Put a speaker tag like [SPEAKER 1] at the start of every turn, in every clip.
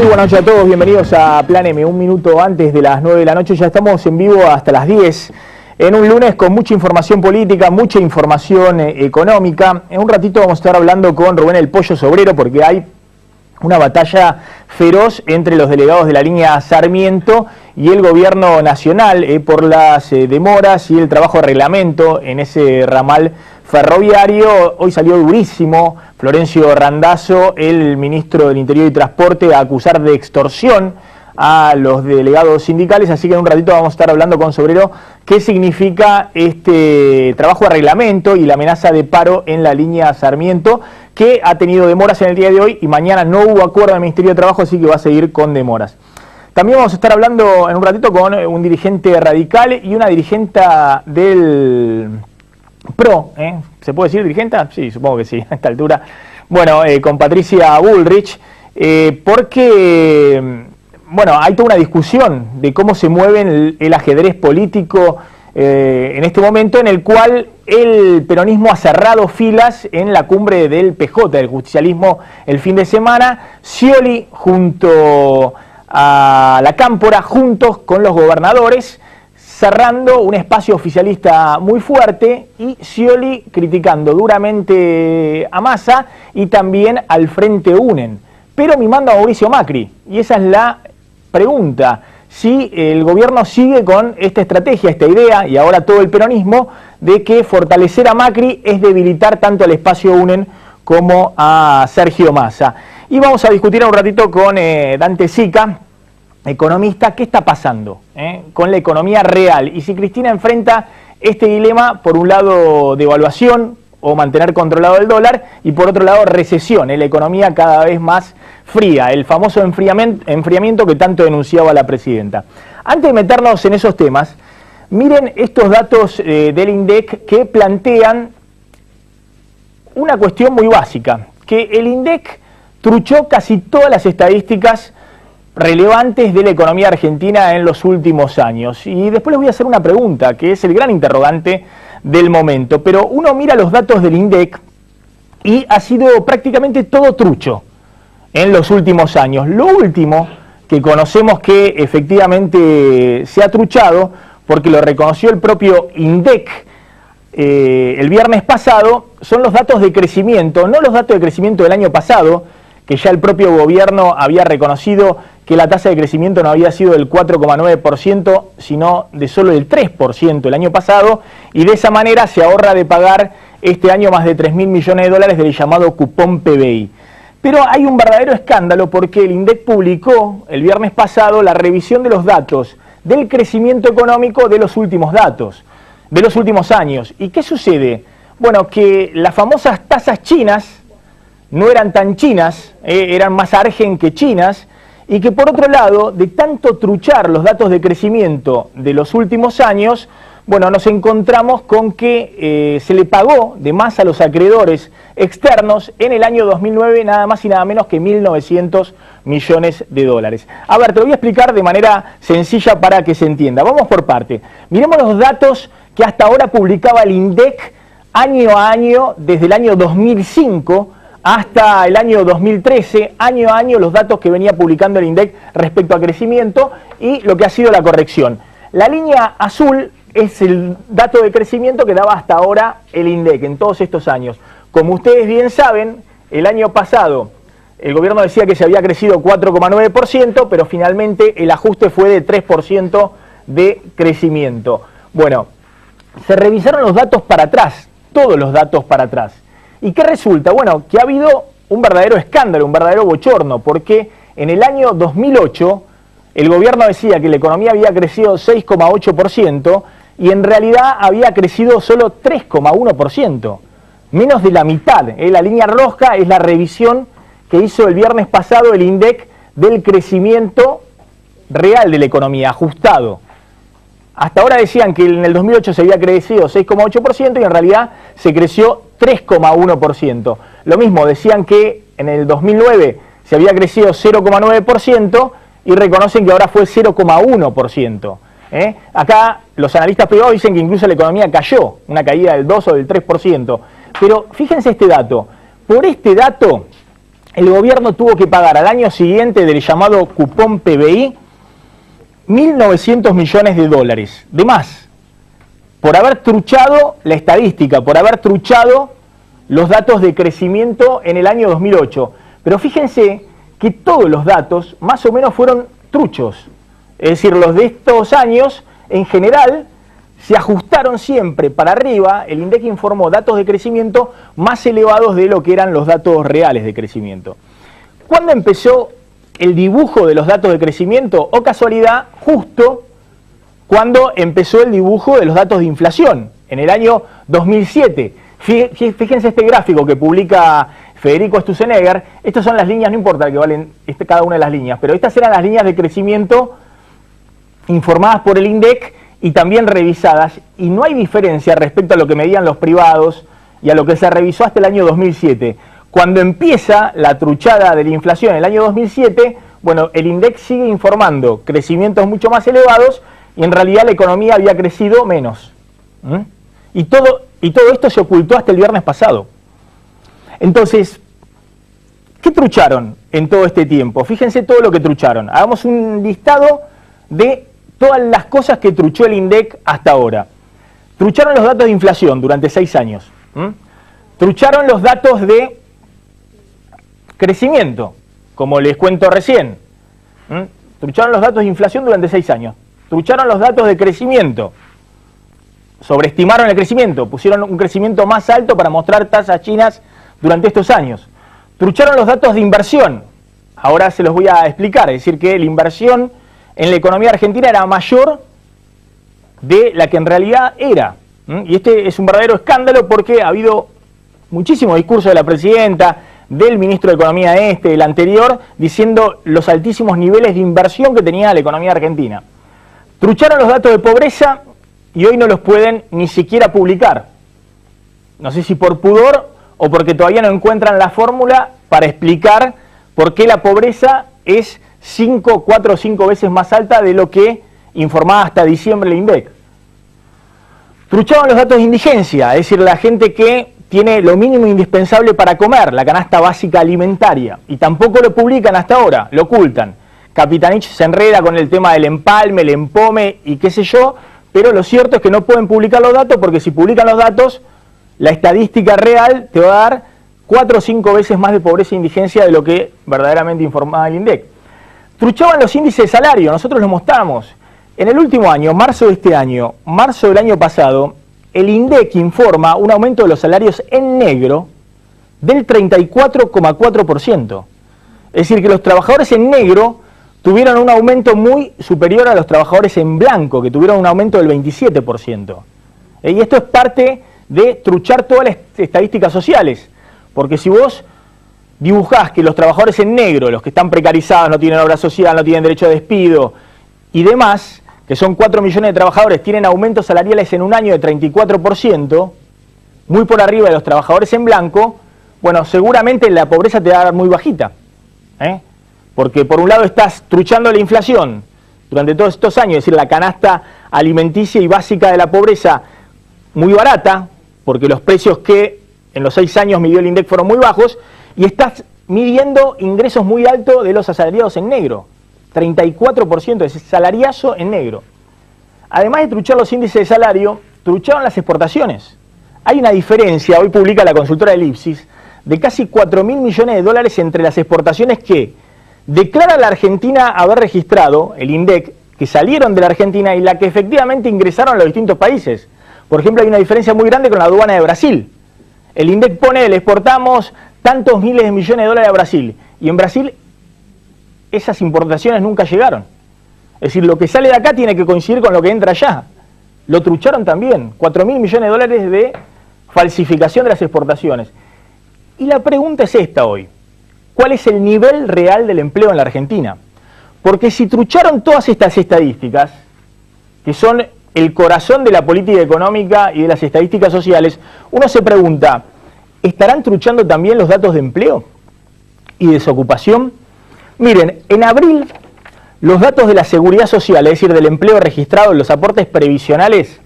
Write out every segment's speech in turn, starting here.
[SPEAKER 1] buenas noches a todos, bienvenidos a Plan M, un minuto antes de las 9 de la noche, ya estamos en vivo hasta las 10, en un lunes con mucha información política, mucha información económica. En un ratito vamos a estar hablando con Rubén El Pollo Sobrero porque hay una batalla feroz entre los delegados de la línea Sarmiento y el gobierno nacional por las demoras y el trabajo de reglamento en ese ramal ferroviario. Hoy salió durísimo Florencio Randazzo, el ministro del Interior y Transporte, a acusar de extorsión a los delegados sindicales, así que en un ratito vamos a estar hablando con Sobrero qué significa este trabajo de reglamento y la amenaza de paro en la línea Sarmiento, que ha tenido demoras en el día de hoy y mañana no hubo acuerdo del Ministerio de Trabajo, así que va a seguir con demoras. También vamos a estar hablando en un ratito con un dirigente radical y una dirigente del PRO, ¿se puede decir dirigenta? Sí, supongo que sí, a esta altura. Bueno, con Patricia Bullrich, porque, bueno, hay toda una discusión de cómo se mueve el ajedrez político en este momento, en el cual el peronismo ha cerrado filas en la cumbre del PJ, del justicialismo, el fin de semana. Scioli junto a la Cámpora, juntos con los gobernadores, cerrando un espacio oficialista muy fuerte, y Scioli criticando duramente a Massa y también al Frente UNEN, pero mimando a Mauricio Macri. Y esa es la pregunta, si el gobierno sigue con esta estrategia, esta idea, y ahora todo el peronismo, de que fortalecer a Macri es debilitar tanto al espacio UNEN como a Sergio Massa. Y vamos a discutir un ratito con Dante Sica, economista, qué está pasando con la economía real y si Cristina enfrenta este dilema, por un lado devaluación o mantener controlado el dólar, y por otro lado recesión, la economía cada vez más fría, el famoso enfriamiento que tanto denunciaba la presidenta. Antes de meternos en esos temas, miren estos datos del INDEC que plantean una cuestión muy básica, que el INDEC truchó casi todas las estadísticas relevantes de la economía argentina en los últimos años. Y después les voy a hacer una pregunta, que es el gran interrogante del momento. Pero uno mira los datos del INDEC y ha sido prácticamente todo trucho en los últimos años. Lo último que conocemos que efectivamente se ha truchado, porque lo reconoció el propio INDEC el viernes pasado, son los datos de crecimiento, no los datos de crecimiento del año pasado, que ya el propio gobierno había reconocido que la tasa de crecimiento no había sido del 4,9%, sino de solo el 3% el año pasado, y de esa manera se ahorra de pagar este año más de 3.000 millones de dólares del llamado cupón PBI. Pero hay un verdadero escándalo porque el INDEC publicó el viernes pasado la revisión de los datos del crecimiento económico de los últimos datos, de los últimos años. ¿Y qué sucede? Bueno, que las famosas tasas chinas no eran tan chinas, eran más argen que chinas, y que por otro lado, de tanto truchar los datos de crecimiento de los últimos años, bueno, nos encontramos con que se le pagó de más a los acreedores externos en el año 2009 nada más y nada menos que 1.900 millones de dólares. A ver, te lo voy a explicar de manera sencilla para que se entienda. Vamos por parte. Miremos los datos que hasta ahora publicaba el INDEC año a año, desde el año 2005 hasta el año 2013, año a año, los datos que venía publicando el INDEC respecto a crecimiento y lo que ha sido la corrección. La línea azul es el dato de crecimiento que daba hasta ahora el INDEC en todos estos años. Como ustedes bien saben, el año pasado el gobierno decía que se había crecido 4,9%, pero finalmente el ajuste fue de 3% de crecimiento. Bueno, se revisaron los datos para atrás, todos los datos para atrás. ¿Y qué resulta? Bueno, que ha habido un verdadero escándalo, un verdadero bochorno, porque en el año 2008 el gobierno decía que la economía había crecido 6,8% y en realidad había crecido solo 3,1%, menos de la mitad. La línea roja es la revisión que hizo el viernes pasado el INDEC del crecimiento real de la economía, ajustado. Hasta ahora decían que en el 2008 se había crecido 6,8% y en realidad se creció 3,1%. Lo mismo, decían que en el 2009 se había crecido 0,9% y reconocen que ahora fue 0,1%. Acá los analistas privados dicen que incluso la economía cayó, una caída del 2 o del 3%. Pero fíjense este dato. Por este dato, el gobierno tuvo que pagar al año siguiente del llamado cupón PBI 1.900 millones de dólares, de más, por haber truchado la estadística, por haber truchado los datos de crecimiento en el año 2008. Pero fíjense que todos los datos más o menos fueron truchos. Es decir, los de estos años, en general, se ajustaron siempre para arriba. El INDEC informó datos de crecimiento más elevados de lo que eran los datos reales de crecimiento. ¿Cuándo empezó el dibujo de los datos de crecimiento? O casualidad, justo cuando empezó el dibujo de los datos de inflación, en el año 2007. Fíjense este gráfico que publica Federico Sturzenegger. Estas son las líneas, no importa que valen cada una de las líneas, pero estas eran las líneas de crecimiento informadas por el INDEC y también revisadas, y no hay diferencia respecto a lo que medían los privados y a lo que se revisó hasta el año 2007. Cuando empieza la truchada de la inflación en el año 2007, bueno, el INDEC sigue informando crecimientos mucho más elevados y en realidad la economía había crecido menos. Y todo esto se ocultó hasta el viernes pasado. Entonces, ¿qué trucharon en todo este tiempo? Fíjense todo lo que trucharon. Hagamos un listado de todas las cosas que truchó el INDEC hasta ahora. Trucharon los datos de inflación durante 6 años. Trucharon los datos de crecimiento, como les cuento recién. Trucharon los datos de inflación durante 6 años. Trucharon los datos de crecimiento. Sobreestimaron el crecimiento, pusieron un crecimiento más alto para mostrar tasas chinas durante estos años. Trucharon los datos de inversión. Ahora se los voy a explicar. Es decir, que la inversión en la economía argentina era mayor de la que en realidad era. Y este es un verdadero escándalo porque ha habido muchísimo discurso de la presidenta, del ministro de Economía del anterior, diciendo los altísimos niveles de inversión que tenía la economía argentina. Trucharon los datos de pobreza y hoy no los pueden ni siquiera publicar. No sé si por pudor o porque todavía no encuentran la fórmula para explicar por qué la pobreza es 4 o 5 veces más alta de lo que informaba hasta diciembre el INDEC. Trucharon los datos de indigencia, es decir, la gente que tiene lo mínimo indispensable para comer, la canasta básica alimentaria, y tampoco lo publican hasta ahora, lo ocultan. Capitanich se enreda con el tema del empalme, el empome y qué sé yo, pero lo cierto es que no pueden publicar los datos porque si publican los datos, la estadística real te va a dar 4 o 5 veces más de pobreza e indigencia de lo que verdaderamente informaba el INDEC. Truchaban los índices de salario, nosotros los mostramos. En el último año, marzo de este año, marzo del año pasado, el INDEC informa un aumento de los salarios en negro del 34,4%. Es decir, que los trabajadores en negro tuvieron un aumento muy superior a los trabajadores en blanco, que tuvieron un aumento del 27%. Y esto es parte de truchar todas las estadísticas sociales, porque si vos dibujás que los trabajadores en negro, los que están precarizados, no tienen obra social, no tienen derecho a despido y demás, que son 4 millones de trabajadores, tienen aumentos salariales en un año de 34%, muy por arriba de los trabajadores en blanco, bueno, seguramente la pobreza te va a dar muy bajita. Porque por un lado estás truchando la inflación durante todos estos años, es decir, la canasta alimenticia y básica de la pobreza muy barata, porque los precios que en los 6 años midió el INDEC fueron muy bajos, y estás midiendo ingresos muy altos de los asalariados en negro. 34% de salariazo en negro. Además de truchar los índices de salario, trucharon las exportaciones. Hay una diferencia, hoy publica la consultora del Ipsis, de casi 4.000 millones de dólares entre las exportaciones que declara la Argentina haber registrado, el INDEC, que salieron de la Argentina y la que efectivamente ingresaron a los distintos países. Por ejemplo, hay una diferencia muy grande con la aduana de Brasil. El INDEC pone, le exportamos tantos miles de millones de dólares a Brasil, y en Brasil esas importaciones nunca llegaron. Es decir, lo que sale de acá tiene que coincidir con lo que entra allá. Lo trucharon también, 4.000 millones de dólares de falsificación de las exportaciones. Y la pregunta es esta hoy: ¿cuál es el nivel real del empleo en la Argentina? Porque si trucharon todas estas estadísticas, que son el corazón de la política económica y de las estadísticas sociales, uno se pregunta, ¿estarán truchando también los datos de empleo y desocupación? Miren, en abril los datos de la seguridad social, es decir, del empleo registrado en los aportes previsionales,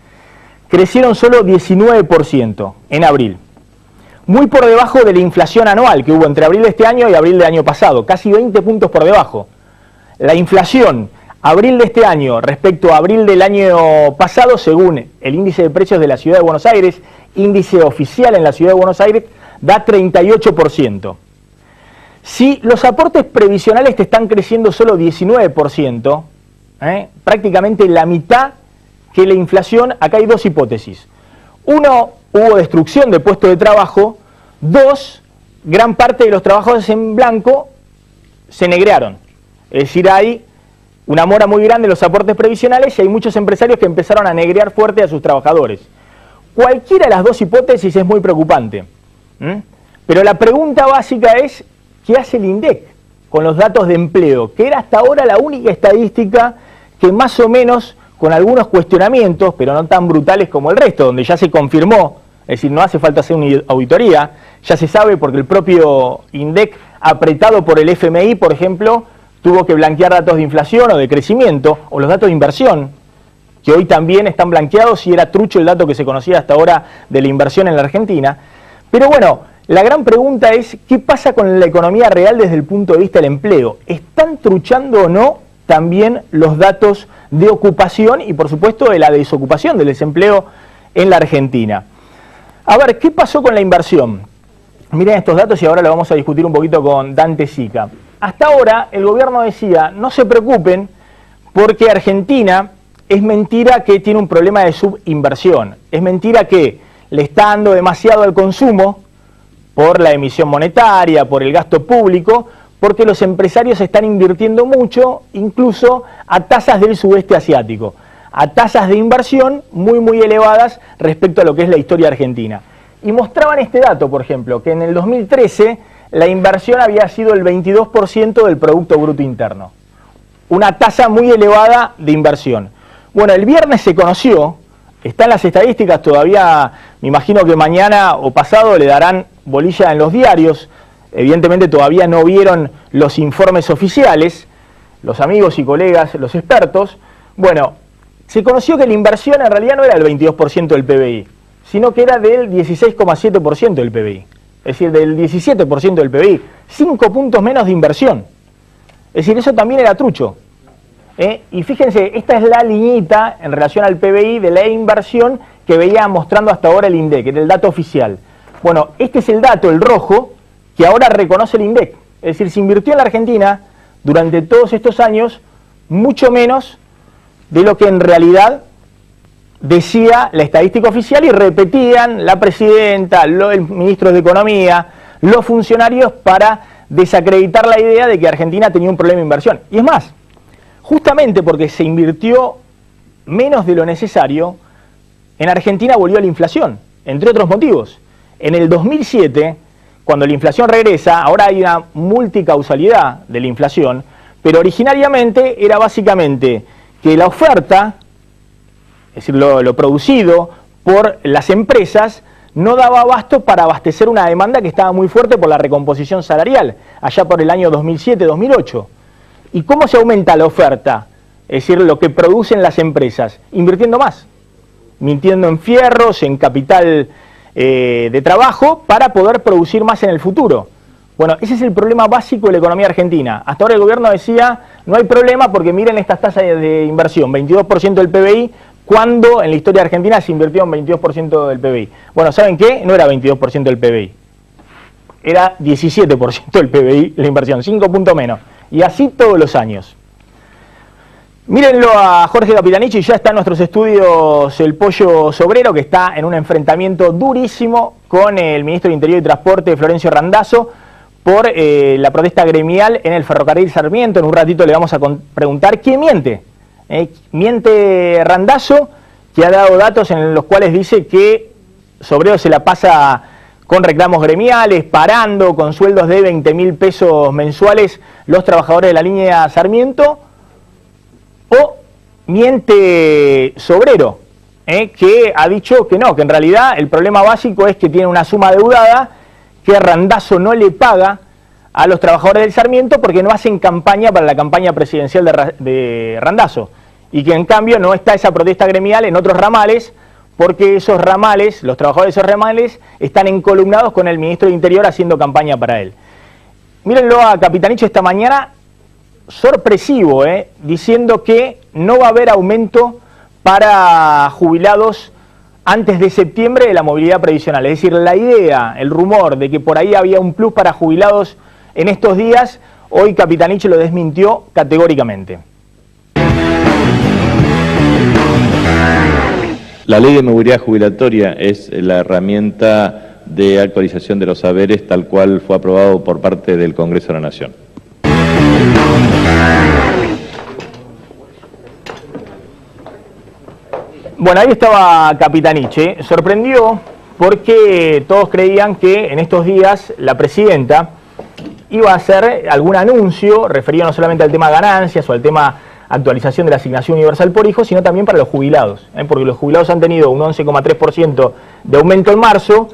[SPEAKER 1] crecieron solo 19% en abril. muy por debajo de la inflación anual que hubo entre abril de este año y abril del año pasado, casi 20 puntos por debajo. La inflación abril de este año respecto a abril del año pasado, según el índice de precios de la Ciudad de Buenos Aires, índice oficial en la Ciudad de Buenos Aires, da 38%. Si los aportes previsionales te están creciendo solo 19%, prácticamente la mitad que la inflación, acá hay dos hipótesis. Uno, hubo destrucción de puestos de trabajo. Dos, gran parte de los trabajadores en blanco se negrearon. Es decir, hay una mora muy grande en los aportes previsionales y hay muchos empresarios que empezaron a negrear fuerte a sus trabajadores. Cualquiera de las dos hipótesis es muy preocupante. Pero la pregunta básica es, ¿qué hace el INDEC con los datos de empleo? Que era hasta ahora la única estadística que más o menos, con algunos cuestionamientos, pero no tan brutales como el resto, donde ya se confirmó, es decir, no hace falta hacer una auditoría, ya se sabe porque el propio INDEC, apretado por el FMI, por ejemplo, tuvo que blanquear datos de inflación o de crecimiento, o los datos de inversión, que hoy también están blanqueados y era trucho el dato que se conocía hasta ahora de la inversión en la Argentina. Pero bueno, la gran pregunta es, ¿qué pasa con la economía real desde el punto de vista del empleo? ¿Están truchando o no también los datos de ocupación y por supuesto de la desocupación, del desempleo en la Argentina? A ver, ¿qué pasó con la inversión? Miren estos datos y ahora lo vamos a discutir un poquito con Dante Sica. Hasta ahora el gobierno decía, no se preocupen porque Argentina es mentira que tiene un problema de subinversión. Es mentira que le está dando demasiado al consumo por la emisión monetaria, por el gasto público, porque los empresarios están invirtiendo mucho, incluso a tasas del sudeste asiático, a tasas de inversión muy elevadas respecto a lo que es la historia argentina. Y mostraban este dato, por ejemplo, que en el 2013 la inversión había sido el 22% del Producto Bruto Interno. Una tasa muy elevada de inversión. Bueno, el viernes se conoció, están las estadísticas, todavía me imagino que mañana o pasado le darán bolilla en los diarios. Evidentemente todavía no vieron los informes oficiales, los amigos y colegas, los expertos. Bueno, se conoció que la inversión en realidad no era el 22% del PBI, sino que era del 16,7% del PBI. Es decir, del 17% del PBI, 5 puntos menos de inversión. Es decir, eso también era trucho. Y fíjense, esta es la liñita en relación al PBI de la inversión que veía mostrando hasta ahora el INDEC, era el dato oficial. Bueno, este es el dato, el rojo, que ahora reconoce el INDEC. Es decir, se invirtió en la Argentina durante todos estos años mucho menos de lo que en realidad decía la estadística oficial y repetían la presidenta, el ministro de Economía, los funcionarios para desacreditar la idea de que Argentina tenía un problema de inversión. Y es más, justamente porque se invirtió menos de lo necesario, en Argentina volvió la inflación, entre otros motivos. En el 2007, cuando la inflación regresa, ahora hay una multicausalidad de la inflación, pero originariamente era básicamente que la oferta, es decir, lo producido por las empresas, no daba abasto para abastecer una demanda que estaba muy fuerte por la recomposición salarial, allá por el año 2007-2008. ¿Y cómo se aumenta la oferta? Es decir, lo que producen las empresas, invirtiendo más, mintiendo en fierros, en capital de trabajo, para poder producir más en el futuro. Bueno, ese es el problema básico de la economía argentina. Hasta ahora el gobierno decía, no hay problema porque miren estas tasas de inversión, 22% del PBI, cuando en la historia argentina se invirtió en 22% del PBI. Bueno, ¿saben qué? No era 22% del PBI, era 17% del PBI la inversión, 5 puntos menos. Y así todos los años. Mírenlo a Jorge Capitanichi, ya está en nuestros estudios el Pollo Sobrero, que está en un enfrentamiento durísimo con el ministro de Interior y Transporte, Florencio Randazzo, por la protesta gremial en el ferrocarril Sarmiento. En un ratito le vamos a preguntar quién miente. Miente Randazzo, que ha dado datos en los cuales dice que Sobrero se la pasa con reclamos gremiales, parando con sueldos de 20.000 pesos mensuales los trabajadores de la línea Sarmiento, o miente Sobrero, que ha dicho que no, que en realidad el problema básico es que tiene una suma adeudada que Randazzo no le paga a los trabajadores del Sarmiento porque no hacen campaña para la campaña presidencial de Randazzo, y que en cambio no está esa protesta gremial en otros ramales porque esos ramales, los trabajadores de esos ramales, están encolumnados con el ministro de Interior haciendo campaña para él. Mírenlo a Capitanich esta mañana, sorpresivo, diciendo que no va a haber aumento para jubilados antes de septiembre de la movilidad previsional. Es decir, la idea, el rumor de que por ahí había un plus para jubilados en estos días, hoy Capitanich lo desmintió categóricamente.
[SPEAKER 2] La ley de movilidad jubilatoria es la herramienta de actualización de los saberes tal cual fue aprobado por parte del Congreso de la Nación.
[SPEAKER 1] Bueno, ahí estaba Capitanich, sorprendió porque todos creían que en estos días la presidenta iba a hacer algún anuncio referido no solamente al tema ganancias o al tema actualización de la asignación universal por hijo, sino también para los jubilados, porque los jubilados han tenido un 11,3% de aumento en marzo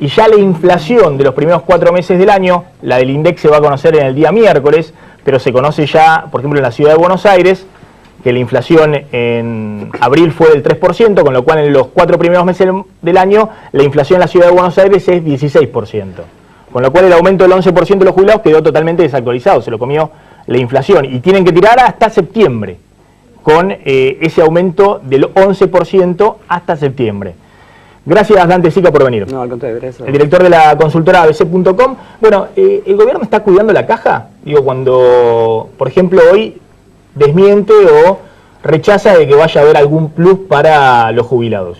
[SPEAKER 1] y ya la inflación de los primeros 4 meses del año, la del INDEC se va a conocer en el día miércoles, pero se conoce ya, por ejemplo, en la ciudad de Buenos Aires, que la inflación en abril fue del 3%, con lo cual en los 4 primeros meses del año la inflación en la ciudad de Buenos Aires es 16%. Con lo cual el aumento del 11% de los jubilados quedó totalmente desactualizado, se lo comió la inflación. Y tienen que tirar hasta septiembre, con ese aumento del 11% hasta septiembre. Gracias, Dante Sica, por venir.
[SPEAKER 3] No, al contrario, gracias.
[SPEAKER 1] El director de la consultora ABC.com. Bueno, ¿el gobierno está cuidando la caja? Digo, cuando, por ejemplo, hoy desmiente o rechaza de que vaya a haber algún plus para los jubilados.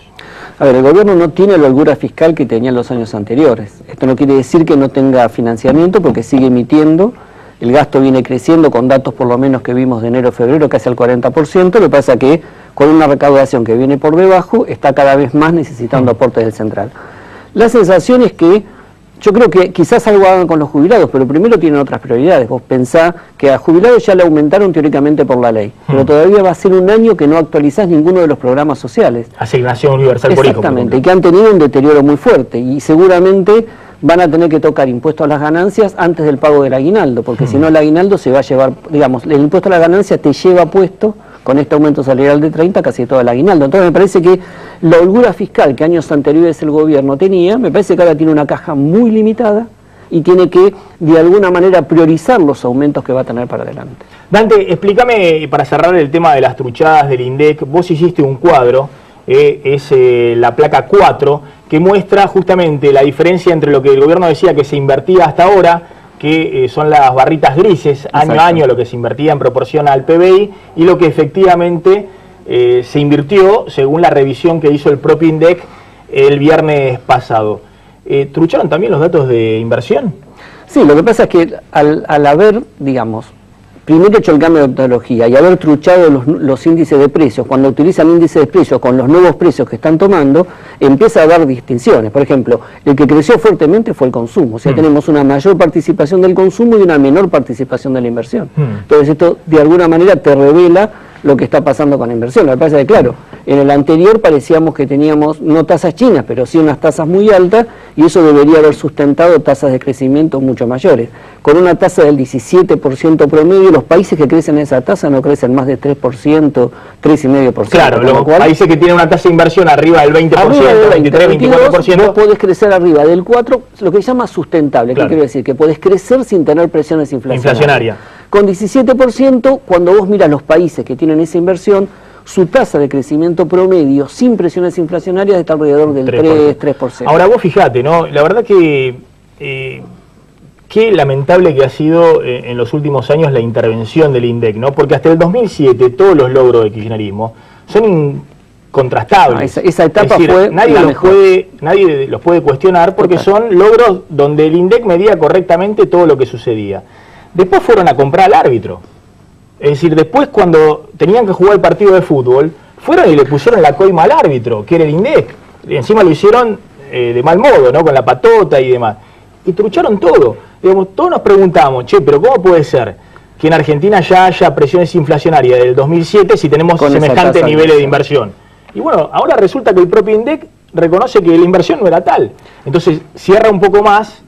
[SPEAKER 3] A ver, el gobierno no tiene la holgura fiscal que tenía en los años anteriores. Esto no quiere decir que no tenga financiamiento porque sigue emitiendo. El gasto viene creciendo con datos por lo menos que vimos de enero a febrero, casi al 40%. Lo que pasa que con una recaudación que viene por debajo, está cada vez más necesitando aportes del central. La sensación es que yo creo que quizás algo hagan con los jubilados, pero primero tienen otras prioridades. Vos pensás que a jubilados ya le aumentaron teóricamente por la ley, pero todavía va a ser un año que no actualizás ninguno de los programas sociales.
[SPEAKER 1] Asignación universal por hijo.
[SPEAKER 3] Exactamente, y que han tenido un deterioro muy fuerte, y seguramente van a tener que tocar impuestos a las ganancias antes del pago del aguinaldo, porque si no el aguinaldo se va a llevar, digamos, el impuesto a la ganancia te lleva puesto, con este aumento salarial de 30, casi todo el aguinaldo. Entonces me parece que la holgura fiscal que años anteriores el gobierno tenía, me parece que ahora tiene una caja muy limitada y tiene que, de alguna manera, priorizar los aumentos que va a tener para adelante.
[SPEAKER 1] Dante, explícame, para cerrar el tema de las truchadas del INDEC, vos hiciste un cuadro, es la placa 4, que muestra justamente la diferencia entre lo que el gobierno decía que se invertía hasta ahora, que son las barritas grises, año a año, lo que se invertía en proporción al PBI, y lo que efectivamente se invirtió según la revisión que hizo el propio INDEC el viernes pasado. ¿Trucharon también los datos de inversión?
[SPEAKER 3] Sí, lo que pasa es que al haber, digamos, primero hecho el cambio de metodología y haber truchado los índices de precios, cuando utilizan índices de precios con los nuevos precios que están tomando, empieza a dar distinciones. Por ejemplo, el que creció fuertemente fue el consumo. O sea, tenemos una mayor participación del consumo y una menor participación de la inversión. Entonces esto de alguna manera te revela lo que está pasando con la inversión. Lo que pasa es que, claro, en el anterior parecíamos que teníamos no tasas chinas, pero sí unas tasas muy altas, y eso debería haber sustentado tasas de crecimiento mucho mayores. Con una tasa del 17% promedio, los países que crecen esa tasa no crecen más de 3%, 3,5%.
[SPEAKER 1] Claro, los países que tienen una tasa de inversión arriba del 20%, arriba del 23, 24%.
[SPEAKER 3] Vos podés crecer arriba del 4%, lo que se llama sustentable. Claro. ¿Qué quiero decir? Que podés crecer sin tener presiones inflacionarias. Con 17%, cuando vos miras los países que tienen esa inversión, su tasa de crecimiento promedio sin presiones inflacionarias está alrededor del 3%.
[SPEAKER 1] Ahora vos fijate, ¿no? La verdad que qué lamentable que ha sido en los últimos años la intervención del INDEC, ¿no? Porque hasta el 2007 todos los logros del kirchnerismo son incontrastables.
[SPEAKER 3] Esa etapa, es decir, fue
[SPEAKER 1] nadie los puede cuestionar porque son logros donde el INDEC medía correctamente todo lo que sucedía. Después fueron a comprar al árbitro. Es decir, después cuando tenían que jugar el partido de fútbol, fueron y le pusieron la coima al árbitro, que era el INDEC. Y encima lo hicieron de mal modo, ¿no? Con la patota y demás. Y trucharon todo. Digamos, todos nos preguntamos, che, pero ¿cómo puede ser que en Argentina ya haya presiones inflacionarias del 2007 si tenemos semejantes niveles de inversión? Y bueno, ahora resulta que el propio INDEC reconoce que la inversión no era tal. Entonces cierra un poco más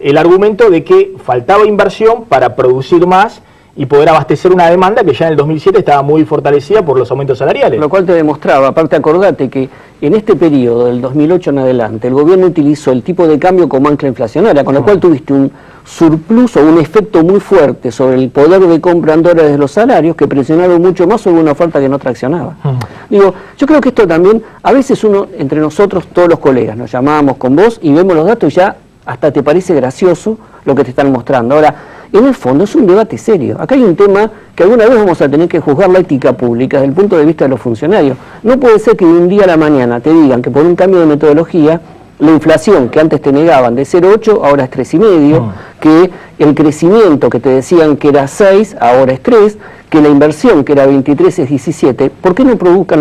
[SPEAKER 1] el argumento de que faltaba inversión para producir más y poder abastecer una demanda que ya en el 2007 estaba muy fortalecida por los aumentos salariales.
[SPEAKER 3] Lo cual te demostraba, aparte acordate que en este periodo del 2008 en adelante el gobierno utilizó el tipo de cambio como ancla inflacionaria, con lo cual tuviste un surplus o un efecto muy fuerte sobre el poder de compra en dólares de los salarios que presionaron mucho más sobre una oferta que no traccionaba. Digo, yo creo que esto también, a veces uno, entre nosotros, todos los colegas, nos llamamos con vos y vemos los datos y ya hasta te parece gracioso lo que te están mostrando. Ahora, en el fondo es un debate serio. Acá hay un tema que alguna vez vamos a tener que juzgar la ética pública desde el punto de vista de los funcionarios. No puede ser que de un día a la mañana te digan que por un cambio de metodología la inflación que antes te negaban de 0,8 ahora es 3,5, que el crecimiento que te decían que era 6 ahora es 3, que la inversión que era 23 es 17. ¿Por qué no publican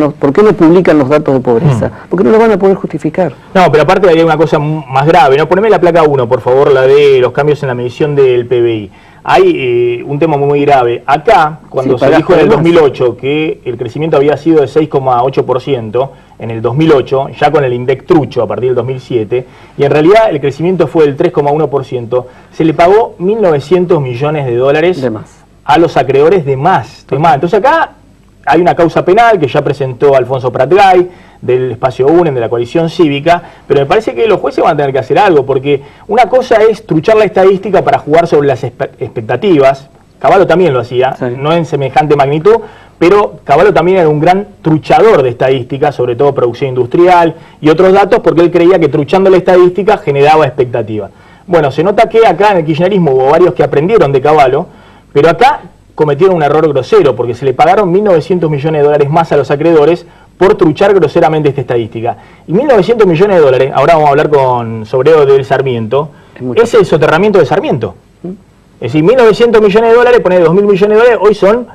[SPEAKER 3] los datos de pobreza? Porque no lo van a poder justificar.
[SPEAKER 1] No, pero aparte hay una cosa más grave, ¿no? Poneme la placa 1, por favor, la de los cambios en la medición del PBI. Hay un tema muy grave. Acá, cuando se dijo en el 2008 que el crecimiento había sido de 6,8%, en el 2008, ya con el INDEC trucho a partir del 2007, y en realidad el crecimiento fue del 3,1%, se le pagó 1.900 millones de dólares
[SPEAKER 3] de más
[SPEAKER 1] a los acreedores de más. Entonces acá hay una causa penal que ya presentó Alfonso Pratgay, del Espacio UNEM, de la coalición cívica, pero me parece que los jueces van a tener que hacer algo, porque una cosa es truchar la estadística para jugar sobre las expectativas. Cavallo también lo hacía, no en semejante magnitud, pero Cavallo también era un gran truchador de estadísticas, sobre todo producción industrial y otros datos, porque él creía que truchando la estadística generaba expectativas. Bueno, se nota que acá en el kirchnerismo hubo varios que aprendieron de Cavallo, pero acá cometieron un error grosero, porque se le pagaron 1.900 millones de dólares más a los acreedores por truchar groseramente esta estadística. Y 1.900 millones de dólares, ahora vamos a hablar con Sobrero del Sarmiento, es el soterramiento de Sarmiento. Es decir, 1.900 millones de dólares, poner 2.000 millones de dólares, hoy son